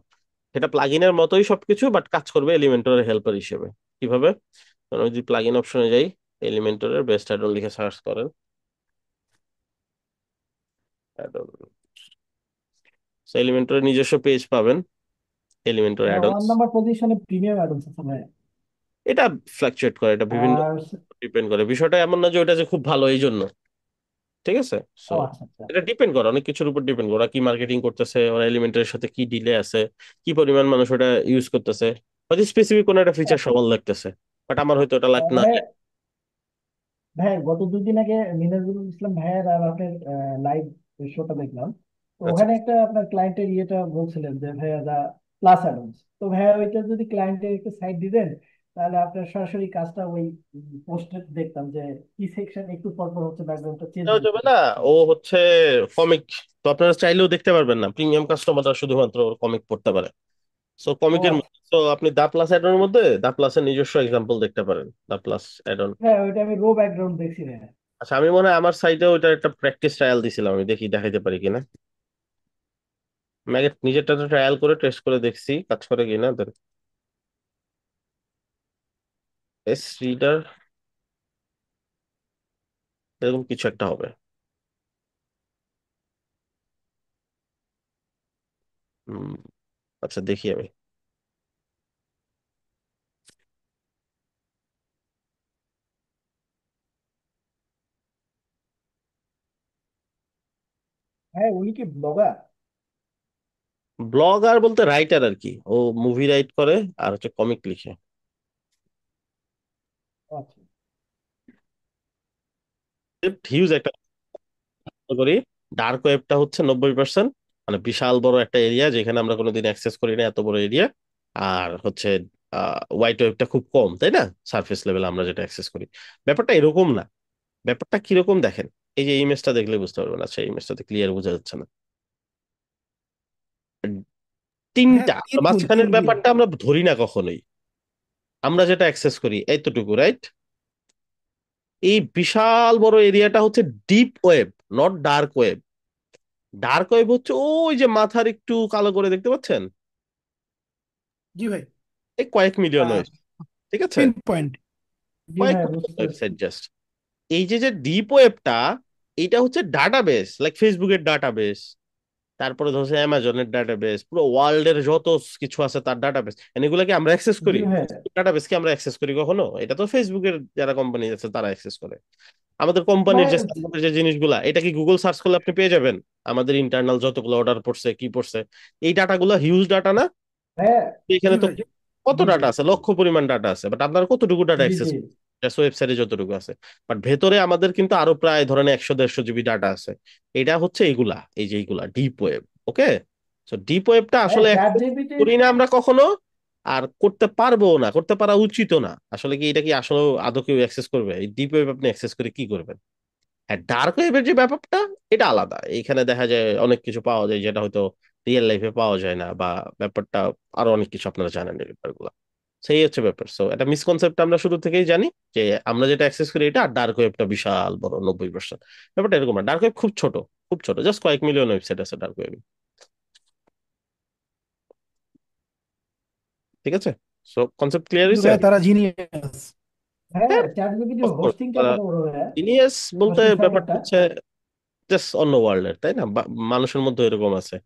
এটা প্লাগইনের মতোই সবকিছু, বাট কাজ করবে এলিমেন্টরের হেল্পার হিসেবে। কিভাবে? কারণ ওই যদি প্লাগইন অপশনে যাই, এলিমেন্টরের বেস্ট অ্যাড অন লিখে সার্চ করেন, অ্যাড অন, এলিমেন্টরের নিজস্ব পেজ পাবেন, এলিমেন্টর হ্যাঁ, অ্যাড অন। 1 নাম্বার পজিশনে প্রিমিয়াম অ্যাডন্স আছে ভাই। এটা ফ্লাকচুয়েট করে, এটা বিভিন্ন আর ডিপেন্ড করে, বিষয়টা এমন না যে ওটা যে খুব ভালো এই জন্য। ঠিক আছে, সো ও আচ্ছা আচ্ছা। এটা ডিপেন্ড করে, অনেক কিছুর উপর ডিপেন্ড করে, ওরা কি মার্কেটিং করতেছে, ওরা এলিমেন্টের সাথে কি ডিলে আছে, কি পরিমাণ মানুষ ওটা ইউজ করতেছে। হয়তো স্পেসিফিক কোনো একটা ফিচার সবার লাগতেছে, বাট আমার হয়তো ওটা লাগ না। ভাই, ভাই গত 2 দিন আগে মিনাজুল ইসলাম ভাইয়ের আর আপনার লাইভ শোটা দেখলাম। তো আচ্ছা, ওখানে একটা আপনার ক্লায়েন্টের ইয়েটা বলছিলেন যে ভাইয়া দা প্লাস অ্যাডন্স, তো ভাইয়া ওইটা যদি ক্লায়েন্টের একটু সাইড দিতেন, তাহলে আপনার সরাসরি কাজটা ওই পোস্টে দেখতাম যে কি সেকশন একটু পর পর হচ্ছে ব্যাকগ্রাউন্ডটা চেঞ্জ এটাও যাবে না। করতেছে। ও হচ্ছে কমিক, তো আপনারা চাইলেও দেখতে পারবেন না, প্রিমিয়াম কাস্টমাররা শুধুমাত্র কমিক পড়তে পারে। সো ও কমিকের আচ্ছা। মধ্যে তো আপনি দা প্লাস অ্যাড অনের মধ্যে দা প্লাসের নিজস্ব এক্সাম্পল দেখতে পারেন, দা প্লাস অ্যাড অন। হ্যাঁ, ওইটা আমি রো ব্যাকগ্রাউন্ড দেখছি ভাইয়া। আচ্ছা, আমি মনে হয় আমার সাইটে ওইটার একটা প্র্যাকটিস ট্রায়াল দিছিলাম, আমি দেখি দেখাইতে পারি কিনা। আমি আগে নিজেরটা ট্রায়াল করে টেস্ট করে দেখছি কাজ করে কিনা। দেন এস রিডার এরকম কিছু একটা হবে। হুম, আচ্ছা দেখি আমি। হ্যাঁ, উনি কি ব্লগার? ব্লগার বলতে রাইটার আর কি, ও মুভি রাইট করে আর হচ্ছে কমিক লিখে। আচ্ছা। হিউজ একটা করি। ডার্ক ওয়েবটা হচ্ছে 90%, মানে বিশাল বড় একটা এরিয়া যেখানে আমরা কোনোদিন অ্যাক্সেস করি না, এত বড় এরিয়া। আর হচ্ছে হোয়াইট ওয়েবটা খুব কম, তাই না? সারফেস লেভেল আমরা যেটা অ্যাক্সেস করি। ব্যাপারটা এরকম না। ব্যাপারটা কিরকম দেখেন, এই যে ইমেজটা দেখলে বুঝতে পারবেন। আচ্ছা, ইমেজটাতে ক্লিয়ার বোঝা যাচ্ছে না। হ্যাঁ, তিনটা ক্লিয়ার ফুল মাঝখানের ফুল ক্লিয়ার। ব্যাপারটা আমরা ধরি না কখনোই, আমরা যেটা অ্যাক্সেস করি এতটুকু, রাইট? এই বিশাল বড় এরিয়াটা হচ্ছে deep web, not dark web. Dark web হচ্ছে ওই যে মাথার একটু কালো করে দেখতে পাচ্ছেন, জি ভাই। এই কয়েক মিলিয়ন ওয়েব। ঠিক আছে, পিন পয়েন্ট। জি কয়েক ভাইয়া, মিলিয়ন বুঝতে পারছি। Website just. এই যে যে ডিপ ওয়েবটা, এটা হচ্ছে ডাটাবেস, লাইক ফেসবুকের ডাটাবেস, তারপরে ধরছে অ্যামাজনের ডাটাবেস, পুরো ওয়ার্ল্ডের যত কিছু আছে তার ডাটাবেস, এগুলো কি আমরা অ্যাক্সেস জি করি? ভাই। ডাটাবেস কি আমরা অ্যাক্সেস করি কখনো? এটা তো ফেসবুকের যারা কোম্পানি আছে তারা অ্যাক্সেস করে। আমাদের কোম্পানির ভাই যে সার্ভারের যে জিনিসগুলা, এটা কি গুগল সার্চ করলে আপনি পেয়ে যাবেন? আমাদের ইন্টারনাল যতগুলো অর্ডার পড়ছে কি পড়ছে, এই ডাটাগুলো হিউজ ডাটা না? ভাই। জি এখানে তো ভাই। কত জি জি ডাটা আছে, লক্ষ পরিমাণ ডাটা আছে, বাট আপনার কতটুকু ডাটা জি অ্যাক্সেস, জি ওয়েবসাইটে যতটুকু আছে, বাট ভেতরে আমাদের কিন্তু আরো প্রায় ধরেন 100-150 জিবি ডাটা আছে। এটা হচ্ছে এইগুলা, এই যে এইগুলা ডিপ ওয়েব। ওকে, তো ডিপ ওয়েবটা ভাই, আসলে চ্যাট access জিপিটি। করি না আমরা কখনো, আর করতে পারবো না, করতে পারা উচিত না। আসলে কি এটা কি আসলে আদৌ কেউ অ্যাক্সেস করবে? এই ডিপ ওয়েব আপনি অ্যাক্সেস করে কি করবেন? হ্যাঁ, ডার্ক ওয়েবের যে ব্যাপারটা, এটা আলাদা। এইখানে দেখা যায় অনেক কিছু পাওয়া যায় যেটা হয়তো রিয়েল লাইফে পাওয়া যায় না, বা ব্যাপারটা আরো অনেক কিছু আপনারা জানেন এই ব্যাপারগুলো। সেই হচ্ছে ব্যাপার। সো এটা মিসকনসেপ্ট আমরা শুরু থেকেই জানি, যে আমরা যেটা অ্যাক্সেস করি এটা, আর ডার্ক ওয়েবটা বিশাল বড় 90%। ব্যাপারটা এরকম না, ডার্ক ওয়েব খুব ছোট, খুব ছোট, জাস্ট কয়েক মিলিয়ন ওয়েবসাইট আছে ডার্ক ওয়েবে। ঠিক আছে? সো কনসেপ্ট ক্লিয়ার কিন্তু হয়েছে? ভাই তারা জিনিয়াস। হ্যাঁ, হ্যাঁ, চ্যাট জিপিটির অফকোর্স হোস্টিংটা তারা কত বড় ভাইয়া? জিনিয়াস বলতে হোস্টিং ব্যাপারটা সার্ভারটা। হচ্ছে জাস্ট অন্য ওয়ার্ল্ডের, তাই না? মানুষের মধ্যে এরকম আছে,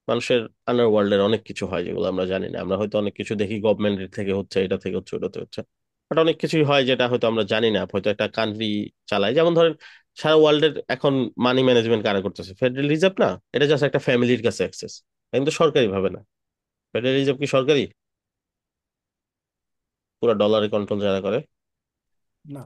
মানুষের আন্ডার ওয়ার্ল্ডের অনেক কিছু হয় যেগুলো আমরা জানি না। আমরা হয়তো অনেক কিছু দেখি গভর্নমেন্ট থেকে হচ্ছে, এটা থেকে হচ্ছে, ওটাতে হচ্ছে, বাট অনেক কিছুই হয় যেটা হয়তো আমরা জানি না। হয়তো একটা কান্ট্রি চালায়, যেমন ধরেন সারা ওয়ার্ল্ডের এখন মানি ম্যানেজমেন্ট কারা করতেছে? ফেডারেল রিজার্ভ না? এটা জাস্ট একটা ফ্যামিলির কাছে অ্যাক্সেস, কিন্তু সরকারি ভাবে না। ফেডারেল রিজার্ভ কি সরকারি? পুরো ডলারে কন্ট্রোল যারা করে, না।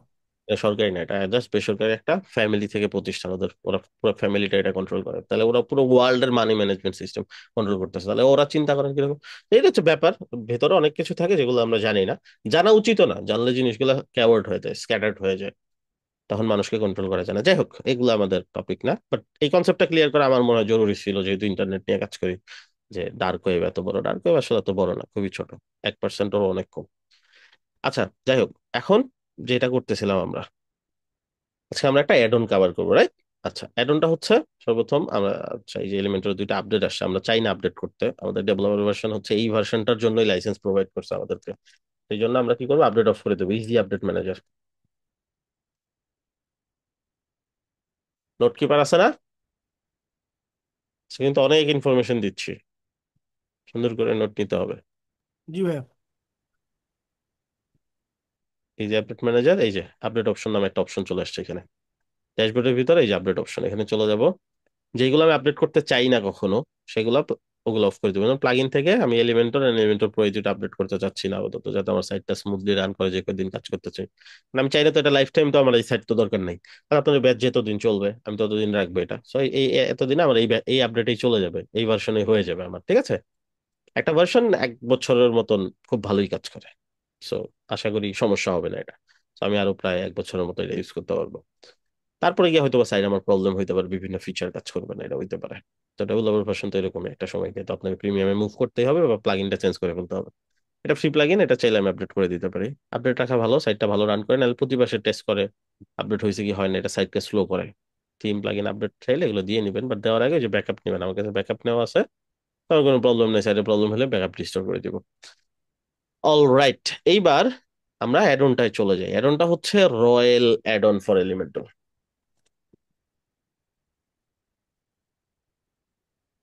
এটা সরকারি না, এটা জাস্ট বেসরকারি একটা ফ্যামিলি থেকে প্রতিষ্ঠান, ওদের ওরা পুরো ফ্যামিলিটা এটা কন্ট্রোল করে। তাহলে ওরা পুরো ওয়ার্ল্ডের মানি ম্যানেজমেন্ট সিস্টেম কন্ট্রোল করতেছে, তাহলে ওরা চিন্তা করেন কিরকম। এটা হচ্ছে ব্যাপার। ভেতরে অনেক কিছু থাকে যেগুলো আমরা জানি না, জানা উচিত না। জানলে জিনিসগুলো ক্যাওয়ার্ড হয়ে যায়, স্ক্যাটার্ড হয়ে যায়, তখন মানুষকে কন্ট্রোল করা যায় না। যাই হোক, এগুলো আমাদের টপিক না, বাট এই কনসেপ্টটা ক্লিয়ার করা আমার মনে হয় জরুরি ছিল, যেহেতু ইন্টারনেট নিয়ে কাজ করি। যে ডার্ক ওয়েব এত বড়, ডার্ক ওয়েব আসলে এত বড় না, খুবই ছোট, 1%-এরও অনেক কম। আচ্ছা, যাই হোক, এখন যেটা করতেছিলাম আমরা, আজকে আমরা একটা অ্যাড অন কভার করবো, রাইট? আচ্ছা, অ্যাড অনটা হচ্ছে সর্বপ্রথম আমরা, আচ্ছা, এই যে এলিমেন্টের দুইটা আপডেট আসছে, আমরা চাই না আপডেট করতে। আমাদের ডেভেলপার ভার্সন হচ্ছে এই ভার্সনটার জন্যই লাইসেন্স প্রোভাইড করছে আমাদেরকে। এই জন্য আমরা কি করবো, আপডেট অফ করে দেবো, easy update manager. Note keeper আছে না? সে কিন্তু অনেক ইনফরমেশন দিচ্ছি, সুন্দর করে নোট নিতে হবে। জি ভাই। এই যে আপডেট ম্যানেজার, এই যে আপডেট অপশন নামে একটা অপশন চলে আসছে এখানে ড্যাশবোর্ডের ভিতরে। এই যে আপডেট অপশন, এখানে চলে যাব। যেগুলো আমি আপডেট করতে চাই না কখনো, সেগুলো ওগুলো অফ করে দেবো। প্লাগইন থেকে আমি এলিমেন্টর প্রো এই দুটো আপডেট করতে চাচ্ছি না আপাতত, যাতে আমার সাইটটা স্মুথলি রান করে যে কদিন কাজ করতে চাই। মানে আমি চাই না তো এটা লাইফ টাইম, তো আমার এই সাইট তো দরকার নেই। আর আপনার ব্যাচ যতদিন চলবে আমি ততদিন রাখবো এটা। সো এতদিনে আমার এই আপডেটেই চলে যাবে, এই ভার্সনে হয়ে যাবে আমার। ঠিক আছে? একটা ভার্সন 1 বছরের মতন খুব ভালোই কাজ করে। সো আশা করি সমস্যা হবে না এটা। So আমি আরো প্রায় 1 বছরের মতো এটা ইউজ করতে পারবো। তারপরে গিয়ে হয়তো বা সাইড আমার প্রবলেম হইতে পারে, বিভিন্ন ফিচার কাজ করবে না, এটা হইতে পারে। তো ডেভেলপার ভার্সন তো এরকমই, একটা সময় গিয়ে তো আপনাকে প্রিমিয়ামে মুভ করতেই হবে, বা প্লাগইনটা চেঞ্জ করে ফেলতে হবে। এটা ফ্রি প্লাগইন, এটা চাইলে আমি আপডেট করে দিতে পারি। আপডেট রাখা ভালো, সাইটটা ভালো রান করে, নাহলে প্রতিবার সে টেস্ট করে আপডেট হয়েছে কি হয় না, এটা সাইটকে স্লো করে। থিম প্লাগইন আপডেট চাইলে এগুলো দিয়ে নেবেন, বাট দেওয়ার আগে যে ব্যাকআপ নেবেন, আমার কাছে ব্যাকআপ নেওয়া আছে। আমার কোনো প্রবলেম নেই, সাইডে প্রবলেম হলে ব্যাকআপ রিস্টোর করে দিব। অল রাইট, এইবার আমরা অ্যাডনটায় চলে যাই। অ্যাডনটা হচ্ছে Royal addon for Elementor.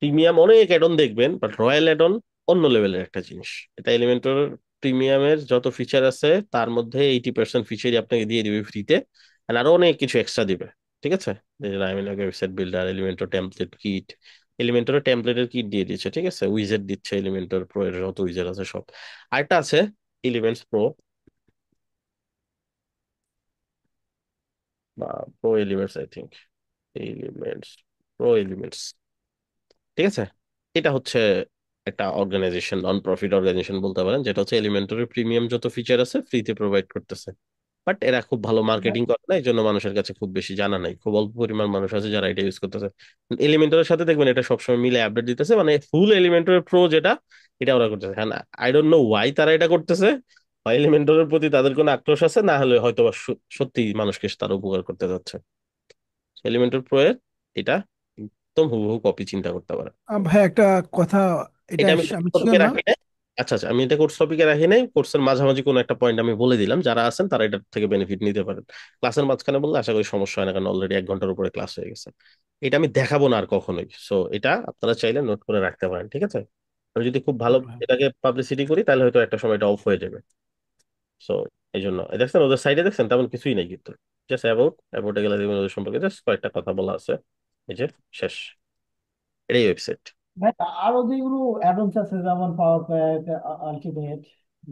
Premium অনেক অ্যাডন দেখবেন, বাট রয়্যাল অ্যাডন অন্য লেভেলের একটা জিনিস। এটা এলিমেন্টর প্রিমিয়ামের যত ফিচার আছে তার মধ্যে 80% ফিচারই আপনাকে দিয়ে দিবে ফ্রিতে, আর আরো অনেক কিছু এক্সট্রা দিবে। ঠিক আছে? Website builder, Elementor template kit, এলিমেন্টরের টেমপ্লেটের কিট দিয়ে দিচ্ছে। ঠিক আছে? উইজেট দিচ্ছে, এলিমেন্টর প্রো এর যত উইজেট আছে সব। আরেকটা আছে এলিমেন্টস প্রো, বা pro elements, I think elements pro elements. ঠিক আছে? এটা হচ্ছে একটা অর্গানাইজেশন, নন প্রফিট অর্গানাইজেশন বলতে পারেন, যেটা হচ্ছে এলিমেন্টরি প্রিমিয়াম যত ফিচার আছে ফ্রিতে প্রোভাইড করতেছে। বাট এরা খুব ভালো মার্কেটিং করে না, এই জন্য মানুষের কাছে খুব বেশি জানা নাই, খুব অল্প পরিমাণ মানুষ আছে যারা এটা ইউজ করতেছে। এলিমেন্টরের সাথে দেখবেন এটা সবসময় মিলে আপডেট দিতেছে, মানে ফুল এলিমেন্টরি প্রো যেটা, এটা ওরা করতেছে। হ্যাঁ, আই ডোন্ট নো ওয়াই তারা এটা করতেছে। হয় এলিমেন্টরের প্রতি তাদের কোনো আক্রোশ আছে, না হলে হয়তো বা সত্যি মানুষকে তারা উপকার করতে যাচ্ছে। এলিমেন্টর প্রো এর এটা একদম হুবহু কপি চিন্তা করতে পারে। ভাই একটা কথা, এটা এটা আমি আমি ছোটকে শিওর না। রাখি না, আচ্ছা আচ্ছা, আমি এটা কোর্স টপিকে রাখি নাই, কোর্সের মাঝামাঝি কোনো একটা পয়েন্ট আমি বলে দিলাম, যারা আছেন তারা এটা থেকে বেনিফিট নিতে পারেন। ক্লাসের মাঝখানে বললে আশা করি সমস্যা হয় না, কারণ অলরেডি 1 ঘন্টার উপরে ক্লাস হয়ে গেছে। এটা আমি দেখাবো না আর কখনোই, সো এটা আপনারা চাইলে নোট করে রাখতে পারেন, ঠিক আছে? আমি যদি খুব ভালো হ্যাঁ। এটাকে পাবলিসিটি করি তাহলে হয়তো একটা সময় এটা অফ হয়ে যাবে। সো এই জন্য দেখছেন ওদের সাইডে, দেখছেন তেমন কিছুই নেই কিন্তু, জাস্ট অ্যাবাউট গেলে দেখবেন ওদের সম্পর্কে জাস্ট কয়েকটা কথা বলা আছে, এই যে শেষ, এটাই ওয়েবসাইট। ভাই আরো যেগুলো অ্যাডভান্স আছে যেমন power point, ultimate,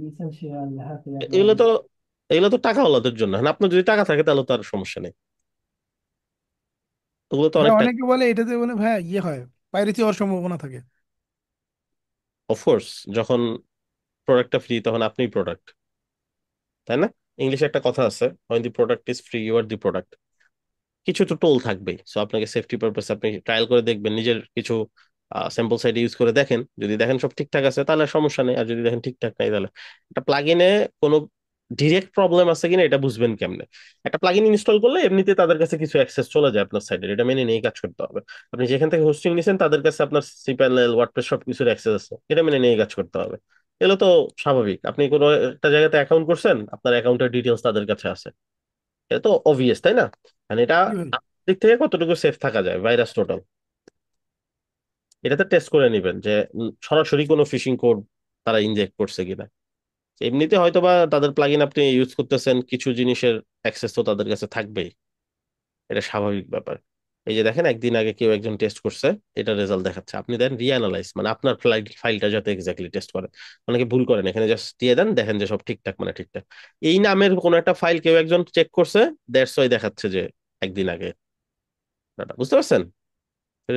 essential, happy এগুলো তো অ্যাডভান্স। এগুলো তো টাকাওয়ালাদের জন্য, হ্যাঁ আপনার যদি টাকা থাকে তাহলে তো আর সমস্যা নেই, ওগুলো তো ভাই অনেক টাকা। অনেকে বলে এটাতে বলে ভাই ইয়ে হয়, পাইরেসি হওয়ার সম্ভাবনা থাকে। অফকোর্স, যখন প্রোডাক্টটা ফ্রি তখন আপনিই প্রোডাক্ট, তাই না? ইংলিশে একটা কথা আছে, when the product is free you are the product। কিছু তো টোল থাকবেই, সো আপনাকে সেফটি পারপাস আপনি ট্রায়াল করে দেখবেন, নিজের কিছু স্যাম্পল সাইড ইউজ করে দেখেন, যদি দেখেন সব ঠিকঠাক আছে তাহলে সমস্যা নেই, আর যদি দেখেন ঠিকঠাক নাই তাহলে একটা প্লাগ ইনে কোনো ডিরেক্ট প্রবলেম আছে কিনা এটা বুঝবেন কেমনে? একটা প্লাগইন ইনস্টল করলে এমনিতে তাদের কাছে কিছু অ্যাক্সেস চলে যায় আপনার সাইডে, এটা মেনে নিয়ে কাজ করতে হবে। আপনি যেখান থেকে হোস্টিং নিছেন তাদের কাছে আপনার সিপ্যানেল ওয়ার্ডপ্রেস সব কিছুর অ্যাক্সেস আছে, এটা মেনে নিয়ে কাজ করতে হবে। এগুলো তো স্বাভাবিক, আপনি কোনো একটা জায়গাতে অ্যাকাউন্ট করছেন, আপনার অ্যাকাউন্টের ডিটেলস তাদের কাছে আছে, এটা তো অবভিয়াস, তাই না? মানে এটা জি ভাই। দিক থেকে কতটুকু সেফ থাকা যায় ভাইরাস টোটাল, এটাতে টেস্ট করে নিবেন যে সরাসরি কোনো ফিশিং কোড তারা ইনজেক্ট করছে কিনা। এমনিতে হয়তো বা তাদের প্লাগইন আপনি ইউজ করতেছেন, কিছু জিনিসের অ্যাক্সেস তো তাদের কাছে থাকবেই, এটা স্বাভাবিক ব্যাপার। এই যে দেখেন একদিন আগে কেউ একজন টেস্ট করছে, এটা রেজাল্ট দেখাচ্ছে, আপনি দেন রিঅ্যানালাইজ, মানে আপনার ফাইলটা যাতে এক্স্যাক্টলি টেস্ট করে। অনেকে ভুল করেন, এখানে জাস্ট দিয়ে দেন, দেখেন যে সব ঠিকঠাক, মানে ঠিকঠাক এই নামের কোন একটা ফাইল কেউ একজন চেক করছে, দ্যাটস ওয়াই দেখাচ্ছে যে একদিন আগে ডাটা, বুঝতে পারছেন?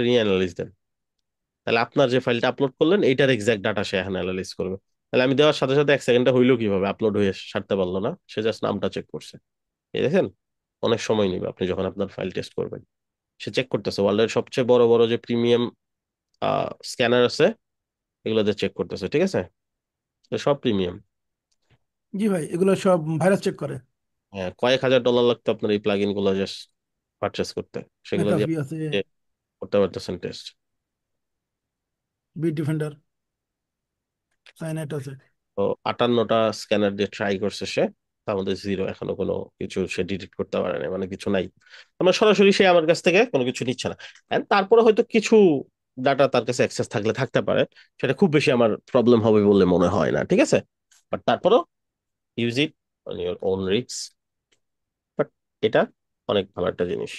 রিঅ্যানালাইজ দেন, তাহলে আপনার যে ফাইলটা আপলোড করলেন এইটার এক্সাক্ট ডাটা সে এখন অ্যানালাইজ করবে। তাহলে আমি দেওয়ার সাথে সাথে 1 সেকেন্ডে হইলো কিভাবে, আপলোড হয়ে সারতে পারলো না, সে জাস্ট নামটা চেক করছে। এই দেখেন, অনেক সময় নিবে আপনি যখন আপনার ফাইল টেস্ট করবেন, সে চেক করতেছে ওয়ার্ল্ডের সবচেয়ে বড় বড় যে প্রিমিয়াম স্ক্যানার আছে এগুলোতে চেক করতেছে, ঠিক আছে? তো সব প্রিমিয়াম। জি ভাই, এগুলো সব ভাইরাস চেক করে। হ্যাঁ, কয়েক হাজার ডলার লাগতো আপনার এই প্লাগইন গুলো জাস্ট পারচেস করতে, সেগুলো দিয়ে ম্যাকাফি আছে, আপনি করতে পারতেছেন টেস্ট। বিট ডিফেন্ডার, সাইনাইট আছে। তো 58টা স্ক্যানার দিয়ে ট্রাই করছে সে, তার মধ্যে জিরো, এখনো কোনো কিছু সে ডিটেক্ট করতে পারে না, মানে কিছু নাই। আমরা সরাসরি সে আমার কাছ থেকে কোনো কিছু নিচ্ছে না। And তারপরে হয়তো কিছু ডাটা তার কাছে অ্যাক্সেস থাকলে থাকতে পারে, সেটা খুব বেশি আমার প্রবলেম হবে বলে মনে হয় না, ঠিক আছে? বাট তারপরও use it on your own risk. But এটা অনেক ভালো একটা জিনিস।